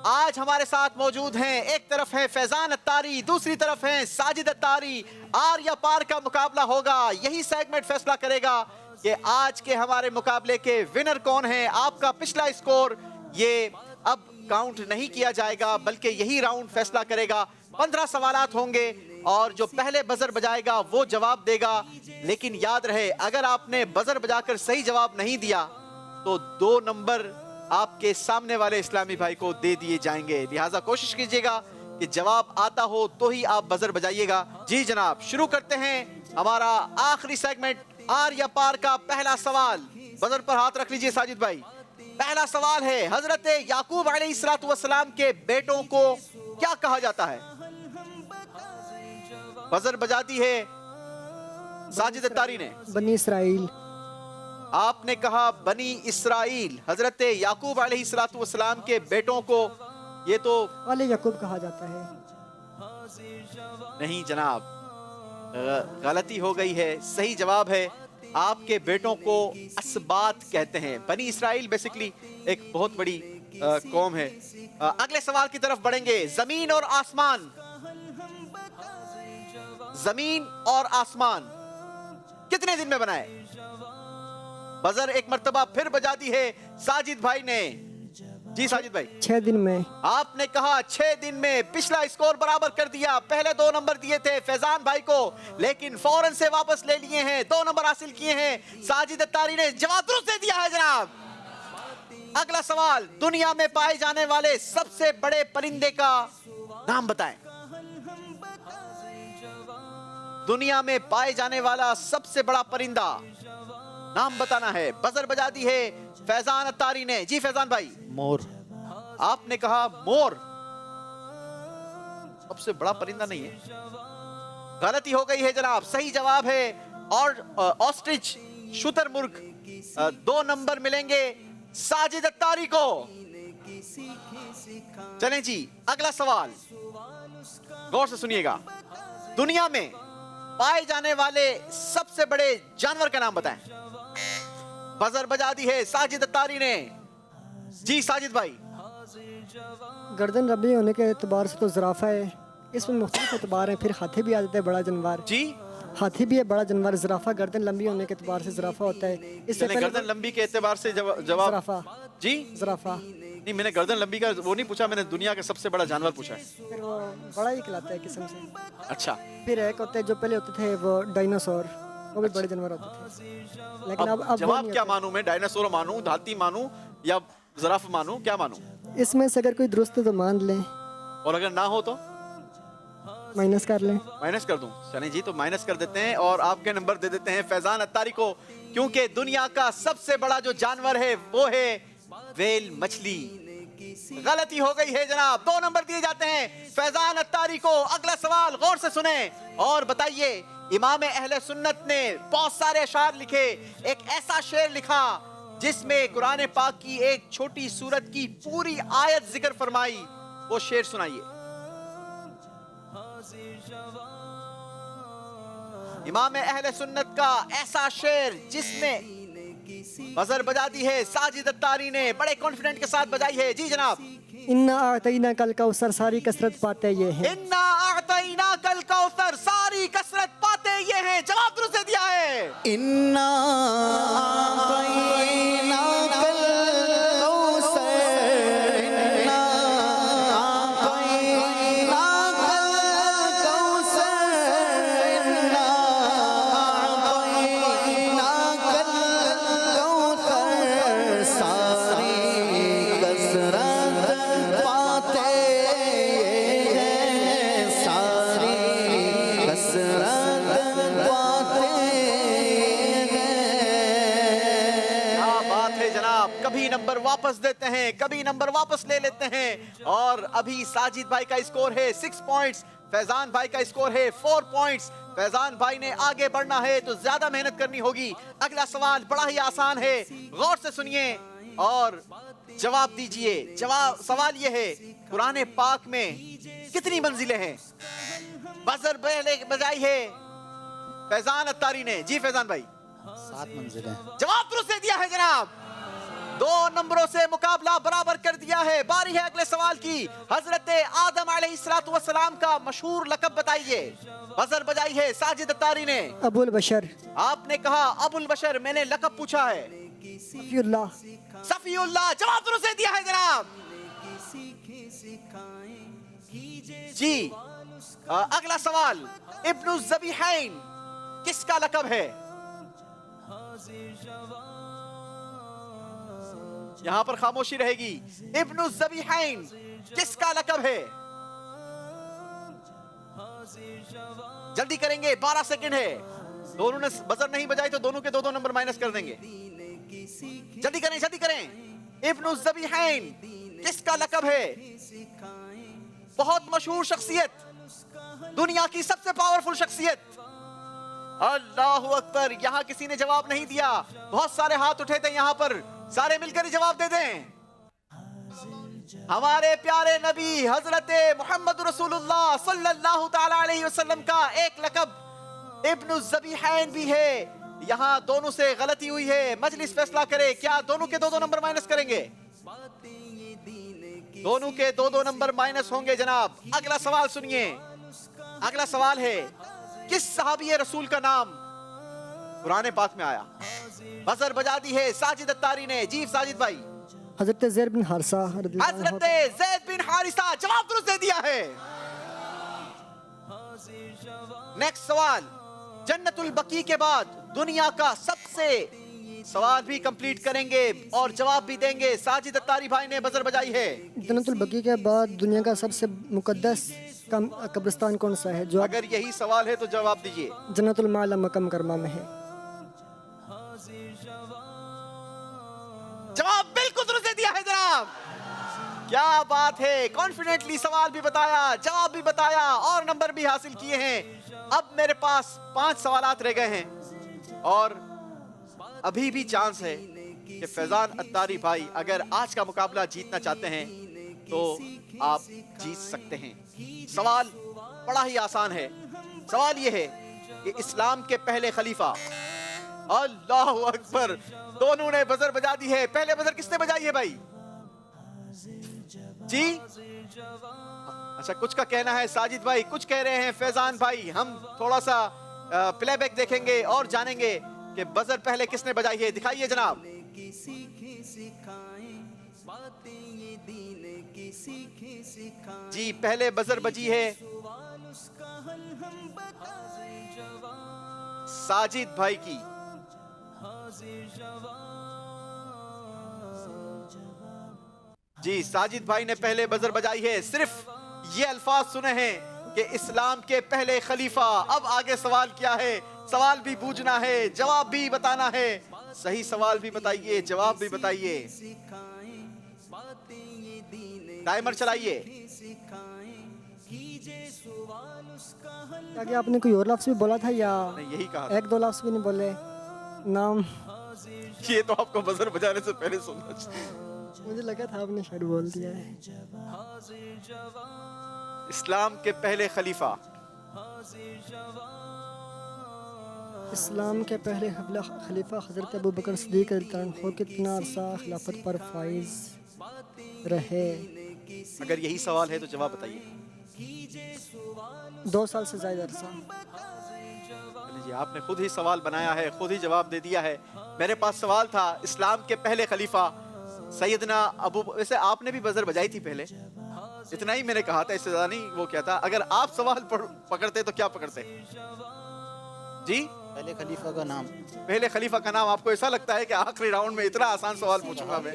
आज हमारे साथ मौजूद हैं। एक तरफ है फैजान अत्तारी, दूसरी तरफ है साजिद अत्तारी। आर या पार का मुकाबला होगा, यही सेगमेंट फैसला करेगा कि आज के हमारे मुकाबले के विनर कौन है। आपका पिछला स्कोर ये अब काउंट नहीं किया जाएगा, बल्कि यही राउंड फैसला करेगा। 15 सवालात होंगे और जो पहले बजर बजाएगा वो जवाब देगा। लेकिन याद रहे, अगर आपने बजर बजाकर सही जवाब नहीं दिया तो 2 नंबर आपके सामने वाले इस्लामी भाई को दे दिए जाएंगे। लिहाजा कोशिश कीजिएगा कि जवाब आता हो तो ही आप बजर बजाइएगा। जी जनाब, शुरू करते हैं हमारा आखिरी सेगमेंट आर या पार का पहला सवाल। बजर पर हाथ रख लीजिए साजिद भाई। पहला सवाल है, हजरत याकूब अलैहिस्सलाम के बेटों को क्या कहा जाता है? बजर बजा दी है साजिद अत्तारी ने। बनी इसराइल। आपने कहा बनी इसराइल। हजरत याकूब अलैहिस्सलाम के बेटों को ये तो आले याकूब कहा जाता है। नहीं जनाब, गलती हो गई है। सही जवाब है आपके बेटों को असबात कहते हैं। बनी इसराइल बेसिकली एक बहुत बड़ी कौम है। अगले सवाल की तरफ बढ़ेंगे। जमीन और आसमान, जमीन और आसमान कितने दिन में बनाए? बजर एक मर्तबा फिर बजा दी है साजिद भाई ने। जी साजिद भाई। 6 दिन में। आपने कहा 6 दिन में। पिछला स्कोर बराबर कर दिया। पहले 2 नंबर दिए थे फैजान भाई को, लेकिन फौरन से वापस ले लिए हैं। 2 नंबर हासिल किए हैं। साजिद अत्तारी ने जवाब दुरुस्त दे दिया है जनाब। अगला सवाल, दुनिया में पाए जाने वाले सबसे बड़े परिंदे का नाम बताएं। दुनिया में पाए जाने वाला सबसे बड़ा परिंदा नाम बताना है। बजर बजा दी है फैजान अत्तारी ने। जी फैजान भाई। मोर। आपने कहा मोर। सबसे बड़ा परिंदा नहीं है, गलती हो गई है जनाब। सही जवाब है और ऑस्ट्रिच, शुतुरमुर्ग। 2 नंबर मिलेंगे साजिद अत्तारी को। चलें जी, अगला सवाल गौर से सुनिएगा। दुनिया में पाए जाने वाले सबसे बड़े जानवर का नाम बताएं। बजर बजा दी है साजिद अत्तारी ने। जी साजिद भाई। गर्दन लंबी होने के एतबार से तो ज़राफ़ा है। इसमें मुख्तलिफ एतबार हैं। फिर हाथी भी आ जाता है, बड़ा जानवर। जी हाथी भी है बड़ा जानवर। ज़राफ़ा गर्दन लंबी होने के एतबार से ज़राफ़ा होता है। इससे पहले गर्दन लंबी के एतबार से जवाब ज़राफ़ा। जी ज़राफ़ा। नहीं, मैंने गर्दन लंबी का वो नहीं पूछा, मैंने दुनिया का सबसे बड़ा जानवर पूछा है। फिर वो बड़ा ही कहलाता है किस्म से। अच्छा। फिर एक होते हैं जो पहले होते थे वो डायनासोर, वो भी बड़े जानवर होते थे। लेकिन अब जवाब क्या मानूं मैं? डायनासोर मानूं, हाथी मानूं या ज़राफ़ा मानूं? क्या मानूं? इसमें से अगर कोई दुरुस्त है तो मान लें, और अगर ना हो तो माइनस कर लें। माइनस कर दूं? चलें जी, तो माइनस कर देते हैं और आपके नंबर दे देते हैं फैजान अत्तारी को, क्योंकि दुनिया का सबसे बड़ा जो जानवर है वो है व्हेल मछली। गलती हो गई है जनाब। 2 नंबर दिए जाते हैं फैजान अत्तारी को। अगला सवाल गौर से सुने और बताइए। इमाम अहले सुन्नत ने बहुत सारे अशार लिखे। एक ऐसा शेर लिखा जिसमें कुरान पाक की एक छोटी सूरत की पूरी आयत जिक्र फरमाई। वो शेर सुनाइए। इमाम अहले सुन्नत का ऐसा शेर जिसमें बजर बजा दी है साजिद अत्तारी ने, बड़े कॉन्फिडेंट के साथ बजाई है। जी जनाब। इन्ना आतईना कल कौसर, सारी कसरत पाते ये हैं। इन्ना आतईना कल कौसर, सारी कसरत पाते ये हैं। जवाब दुरुस्त दे दिया है। इन्ना आतईना कल कौसर, इन्ना आतईना कल कौसर, इन्ना आतईना कल कौसर, सारी कसरत पाते हैं, सारी कसरत वापस देते हैं, कभी नंबर वापस ले लेते हैं। और अभी साजिद भाई का स्कोर है 6 पॉइंट्स, फैजान भाई का स्कोर है 4 पॉइंट्स। फैजान भाई ने आगे बढ़ना है तो ज्यादा मेहनत करनी होगी। अगला सवाल बड़ा ही आसान है, गौर से सुनिए और जवाब दीजिए। जवाब सवाल ये है, कुरान पाक में कितनी मंजिलें हैं? बजर पहले बजाई है फैजान अत्तारी ने। जी फैजान भाई 7 मंजिलें। जवाब दुरुस्त दे दिया है जनाब। 2 नंबरों से मुकाबला बराबर कर दिया है। बारी है अगले सवाल की। हजरत आदम अलैहिस्सलातु वस्सलाम का मशहूर लक़ब बताइए। बजर बजाई है साजिद अत्तारी ने। अबुल बशर। आपने कहा अबुल बशर, मैंने लक़ब पूछा है सफीउल्लाह। सफीउल्लाह, जवाब दुरुस्त दे दिया है जनाब। जी अगला सवाल, इब्नु ज़बीहैन किसका लक़ब है? यहां पर खामोशी रहेगी। इब्नु ज़बीहैन किसका लक़ब है? जल्दी करेंगे, 12 सेकंड है। दोनों ने बजर नहीं बजाई तो दोनों के 2-2 नंबर माइनस कर देंगे। जल्दी करें, जल्दी करें। इब्नु ज़बीहैन किसका लक़ब है? बहुत मशहूर शख्सियत, दुनिया की सबसे पावरफुल शख्सियत। अल्लाहु अकबर, यहां किसी ने जवाब नहीं दिया। बहुत सारे हाथ उठे थे यहां पर, सारे मिलकर ही जवाब दे दें। हमारे प्यारे नबी हजरत मोहम्मद रसूलुल्लाह सल्लल्लाहु ताला अलैहि वसल्लम का एक लक़ब इब्नु ज़बीहैन भी है। यहां दोनों से गलती हुई है, मजलिस फैसला करे। क्या दोनों के 2-2 नंबर माइनस करेंगे? दोनों के 2-2 नंबर माइनस होंगे जनाब। अगला सवाल सुनिए। अगला सवाल है, किस सहाबी रसूल का नाम कुरान पाक में आया? बजर बजा दी है साजिद अत्तारी ने। जी साजिद भाई। हजरत ज़ैद बिन हारिसा। हजरत ज़ैद बिन हारिसा, जवाब दुरुस्त दे दिया है। नेक्स्ट सवाल, जन्नतुल बकी के बाद दुनिया का सबसे, सवाल भी कंप्लीट करेंगे और जवाब भी देंगे। साजिद अत्तारी भाई ने बजर बजाई है। जन्नतुल बकी के बाद दुनिया का सबसे मुकद्दस कब्रिस्तान कौन सा है? जो अगर यही सवाल है तो जवाब दीजिए। जन्नतुल माला मकम करमा में है। जवाब बिल्कुल दुरुस्त दे दिया है जनाब। क्या बात है, कॉन्फिडेंटली सवाल भी बताया, जवाब भी बताया और नंबर भी हासिल किए हैं। अब मेरे पास 5 सवालात रह गए हैं और अभी भी चांस है कि फैजान अत्तारी भाई अगर आज का मुकाबला जीतना चाहते हैं तो आप जीत सकते हैं। सवाल बड़ा ही आसान है। सवाल यह है कि इस्लाम के पहले खलीफा, अल्लाह अकबर, दोनों ने बजर बजा दी है। पहले बजर किसने बजाई है भाई? जी अच्छा, कुछ का कहना है साजिद भाई, कुछ कह रहे हैं फैजान भाई। हम थोड़ा सा प्लेबैक देखेंगे और जानेंगे कि बजर पहले किसने बजाई है। दिखाइए जनाब। जी पहले बजर बजी है साजिद भाई की। जी साजिद भाई ने पहले बजर बजाई है। सिर्फ ये अल्फाज सुने हैं कि इस्लाम के पहले खलीफा। अब आगे सवाल क्या है? सवाल भी बूझना है, जवाब भी बताना है। सही सवाल भी बताइए, जवाब भी बताइए। टाइमर चलाइए। क्या आपने कोई और लफ्ज़ भी बोला था या नहीं, यही कहा। 1-2 लफ्ज़ भी नहीं बोले? नाम ये तो आपको बजर बजाने से पहले सुनना चाहिए। मुझे लगा था आपने शायद बोल दिया है। इस्लाम के पहले खलीफा, इस्लाम के पहले खलीफा हज़रत अबू बकर सिद्दीक़ रज़ियल्लाहु अन्हु कितना अरसा खिलाफत पर फाइज रहे? अगर यही सवाल है तो जवाब बताइए। 2 साल से ज़्यादा अरसा। जी आपने खुद ही सवाल बनाया है, खुद ही जवाब दे दिया है। मेरे पास सवाल था इस्लाम के पहले खलीफा सैयदना अबू, वैसे आपने भी बजर बजाई थी पहले, इतना ही मैंने कहा था, इससे ज्यादा नहीं वो क्या था। अगर आप सवाल पकड़ते तो क्या पकड़ते? जी पहले खलीफा का नाम। पहले खलीफा का नाम। आपको ऐसा लगता है कि आखिरी राउंड में इतना आसान सवाल पूछूंगा मैं?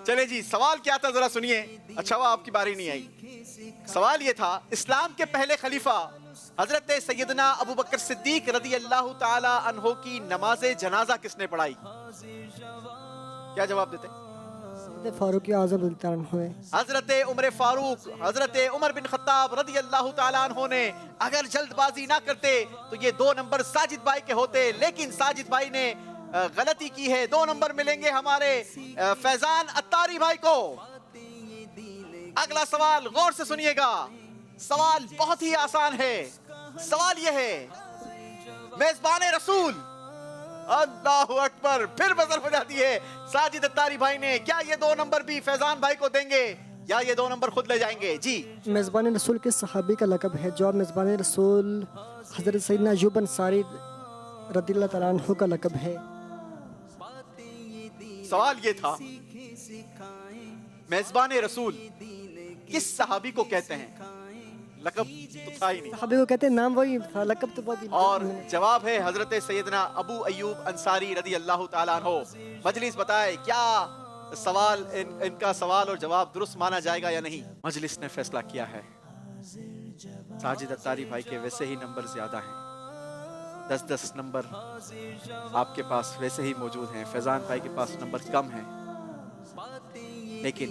चले जी, सवाल क्या था जरा सुनिए। अच्छा हुआ आपकी बारी नहीं आई। सवाल ये था, इस्लाम के पहले खलीफा हजरत सैयदना अबू बकर सिद्दीक रज़ियल्लाहु ताला अन्हु की नमाज जनाजा किसने पढ़ाई? क्या जवाब देते? हज़रत फारूक आज़म रज़ियल्लाहु अन्हु है। हजरत उमर फारूक हजरत उमर बिन खत्ताब रदी अल्लाह ताला अन्हो ने अगर जल्दबाजी ना करते तो ये 2 नंबर साजिद भाई के होते, लेकिन साजिद भाई ने गलती की है। 2 नंबर मिलेंगे हमारे फैजान अत्तारी भाई को। अगला सवाल गौर से सुनिएगा, सवाल बहुत ही आसान है। सवाल यह है, मेजबान रसूल, अल्लाहु अकबर, फिर बजर हो जाती है साजिद अत्तारी भाई ने। क्या ये 2 नंबर भी फैजान भाई को देंगे या ये 2 नंबर खुद ले जाएंगे? जी, मेज़बान रसूल के सहाबी का लक़ब है। जवाब, मेज़बान रसूल हज़रत सैयदना अय्यूब अंसारी रज़ियल्लाहु ताला अन्हु का लक़ब है। सवाल ये था, मेजबान रसूल किस सहाबी को कहते हैं? लक़ब तो था ही नहीं, सहाबी को कहते हैं, नाम वही था, लक़ब तो बहुत ही। और जवाब है हजरत सैयदना अबू अय्यूब अंसारी रदी अल्लाह ताला अन्हो। मजलिस बताए क्या सवाल इनका सवाल और जवाब दुरुस्त माना जाएगा या नहीं? मजलिस ने फैसला किया है साजिद अत्तारी भाई के वैसे ही नंबर ज्यादा हैं, 10-10 नंबर आपके पास वैसे ही मौजूद हैं। फैजान भाई के पास नंबर कम हैं, लेकिन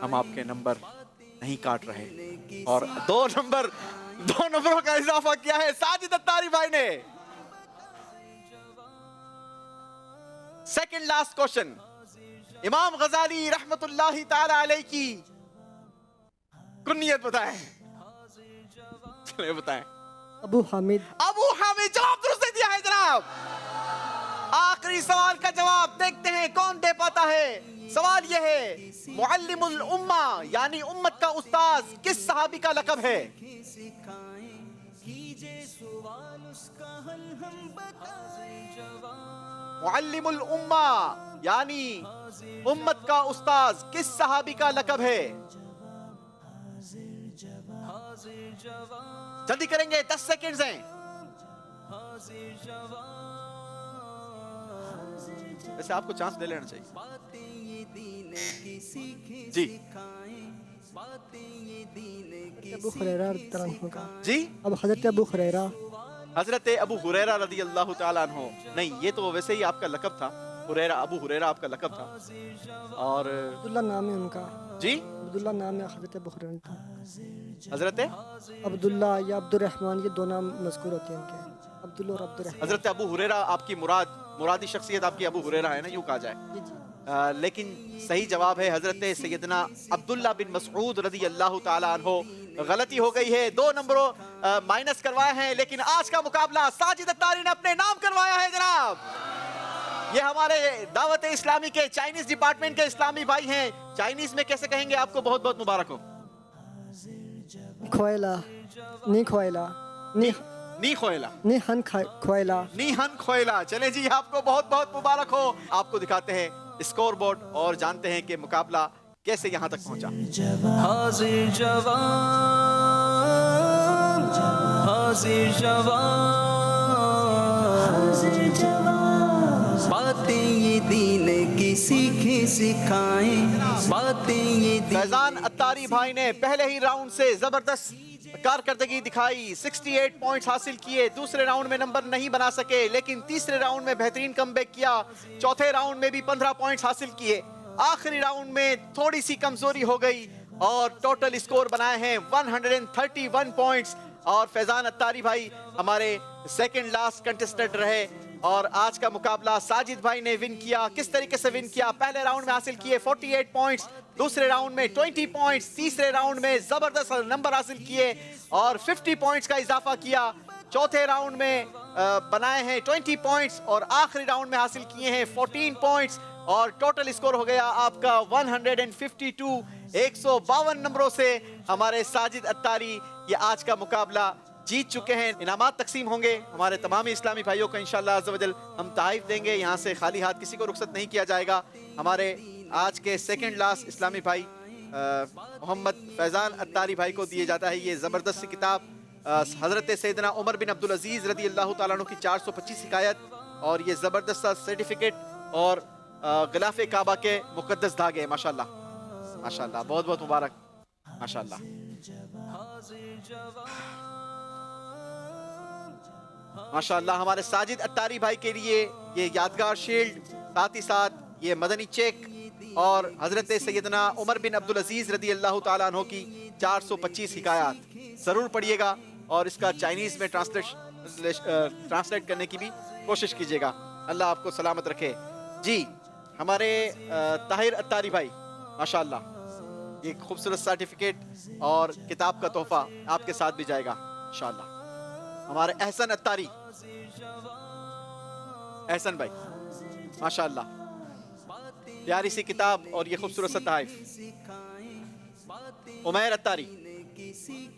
हम आपके नंबर नहीं काट रहे और 2 नंबरों का इजाफा किया है साजिद अत्तारी भाई ने। सेकंड लास्ट क्वेश्चन, इमाम गजाली रहमतुल्लाहि ताला अलैहि की कुन्नियत बताएं। चलिए बताएं। अबू हामिद। अबू हामिद, जवाब दुरुस्त दिया है जनाब। आखिरी सवाल का जवाब देखते हैं कौन दे पाता है। सवाल यह है, मुअल्लिमुल उम्मा यानी उम्मत का उस्ताद किस सहाबी का लक़ब है? मुअल्लिमुल उम्मा यानी उम्मत का उस्ताद किस सहाबी का लक़ब है? जल्दी करेंगे, 10 सेकंड्स हैं। वैसे आपको चांस ले लेना चाहिए। जी, अबू हुरैरा रज़ियल्लाहु अन्हु का। जी, अब हज़रत अबू हुरैरा। हजरत अबू हुरैरा रदी अल्लाह ताला अन्हो। नहीं, ये तो वैसे ही आपका लक़ब था, हुरैरा, अबू हुरैरा आपका लक़ब था। और अब्दुल्ला नाम है उनका। जी, अब्दुल्ला नाम है हज़रत अबू हुरैरा का। हजरत अब्दुल्ला या अब्दुर्रहमान, ये 2 नाम मज़कूर होते हैं उनके, अब्दुल्ला और अब्दुर्रहमान। हजरत अबू हुरैरा आपकी मुरादी शख्सियत आपकी अबू हुरैरा है ना, यूं कहा जाए। जी जी। लेकिन सही जवाब है हजरत सैयदना अब्दुल्ला बिन मसऊद रदी अल्लाह ताला अन्हो। गलती हो गई है, 2 नंबरों माइनस करवाए हैं, लेकिन आज का मुकाबला साजिद अत्तारी ने अपने नाम करवाया है जनाब। ये हमारे दावत इस्लामी के चाइनीज डिपार्टमेंट के इस्लामी भाई हैं। चाइनीज में कैसे कहेंगे? आपको बहुत बहुत मुबारक हो। खोयला, नी खोयला, नी नी खोयला, नी हन खोयला, नी हन खोयला। चले जी, आपको बहुत बहुत मुबारक हो। आपको दिखाते हैं स्कोर बोर्ड और जानते हैं कि मुकाबला कैसे यहाँ तक पहुँचा। हाजिर जवान, हाजिर जवान, बातें ये दीन की सीखें सिखाएं, बातें ये फैजान अत्तारी भाई ने पहले ही राउंड से जबरदस्त कारकर्दगी दिखाई, 68 पॉइंट्स हासिल किए। दूसरे राउंड में नंबर नहीं बना सके, लेकिन तीसरे राउंड में बेहतरीन कमबैक किया। चौथे राउंड में भी 15 पॉइंट्स हासिल किए। आखिरी राउंड में थोड़ी सी कमजोरी हो गई और टोटल स्कोर बनाए हैं 131 पॉइंट्स। और फैजान अत्तारी भाई हमारे सेकंड लास्ट कंटेस्टेंट रहे और आज का मुकाबला साजिद भाई ने विन किया। किस तरीके से विन किया? पहले राउंड में हासिल किए 48 पॉइंट्स, दूसरे राउंड में 20 पॉइंट्स, तीसरे राउंड में जबरदस्त नंबर हासिल किए और 50 पॉइंट्स का इजाफा किया। चौथे राउंड में बनाए हैं 20 पॉइंट्स और आखिरी राउंड में हासिल किए हैं 14 पॉइंट्स और टोटल स्कोर हो गया आपका 152। 152 नंबरों से हमारे साजिद अत्तारी ये आज का मुकाबला जीत चुके हैं। इनामात तकसीम होंगे हमारे तमाम इस्लामी भाइयों को इंशाअल्लाह अज़्ज़ वजल हम तारीफ देंगे। यहाँ से खाली हाथ किसी को रुखसत नहीं किया जाएगा। हमारे आज के सेकंड लास्ट इस्लामी भाई मोहम्मद फैज़ान अत्तारी भाई को दिए जाता है ये ज़बरदस्त किताब हज़रत सैयदना उमर बिन अब्दुल अज़ीज़ रदी अल्लाह ताला अन्हु की 425 हिकायत और ये ज़बरदस्त सा सर्टिफिकेट और गिलाफ़े काबा के मुक़द्दस धागे। माशाअल्लाह माशाअल्लाह, बहुत बहुत मुबारक माशाअल्लाह। माशाअल्लाह हमारे साजिद अत्तारी भाई के लिए ये यादगार शील्ड, साथ ही साथ یہ مدنی چیک اور حضرت سیدنا عمر بن عبدالعزیز رضی اللہ تعالیٰ عنہ کی 425 حکایات ضرور پڑھیے گا اور اس کا چائنیز میں ٹرانسلیٹ کرنے کی بھی کوشش کیجیے گا. اللہ آپ کو سلامت رکھے. جی ہمارے طاہر اتاری بھائی ماشاءاللہ یہ خوبصورت سرٹیفکیٹ اور کتاب کا تحفہ آپ کے ساتھ بھی جائے گا انشاءاللہ. ہمارے احسن اتاری، احسن بھائی ماشاءاللہ پیاری سی کتاب اور یہ خوبصورت سا تحائف. عمیر اتاری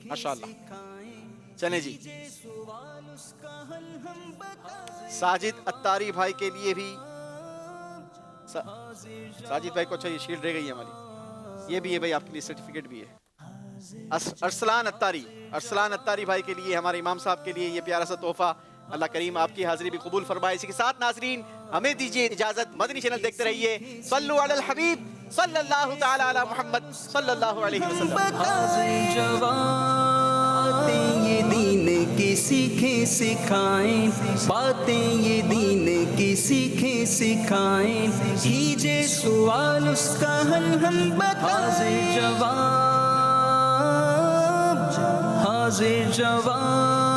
ماشاءاللہ. چلیں جی ساجد اتاری بھائی کے لیے بھی ساجد بھائی کو اچھا یہ شیلڈ رہ گئی ہے ہماری، یہ بھی ہے بھائی آپ کے لیے سرٹیفکیٹ بھی ہے. ارسلان اتاری بھائی کے لیے ہمارے امام صاحب کے لیے یہ پیارا سا تحفہ. اللہ کریم آپ کی حاضری بھی قبول فرمائے. اسی کے ساتھ ناظرین ہمیں دیجیے اجازت، مدنی چینل دیکھتے رہیے. صلو علی الحبیب صلی اللہ تعالی علی محمد صلی اللہ علیہ وسلم. باتیں یہ دین کی سیکھیں سکھائیں، باتیں یہ دین کی سیکھیں سکھائیں، کیجے سوال اس کا حل ہم بتائیں. حاضر جواب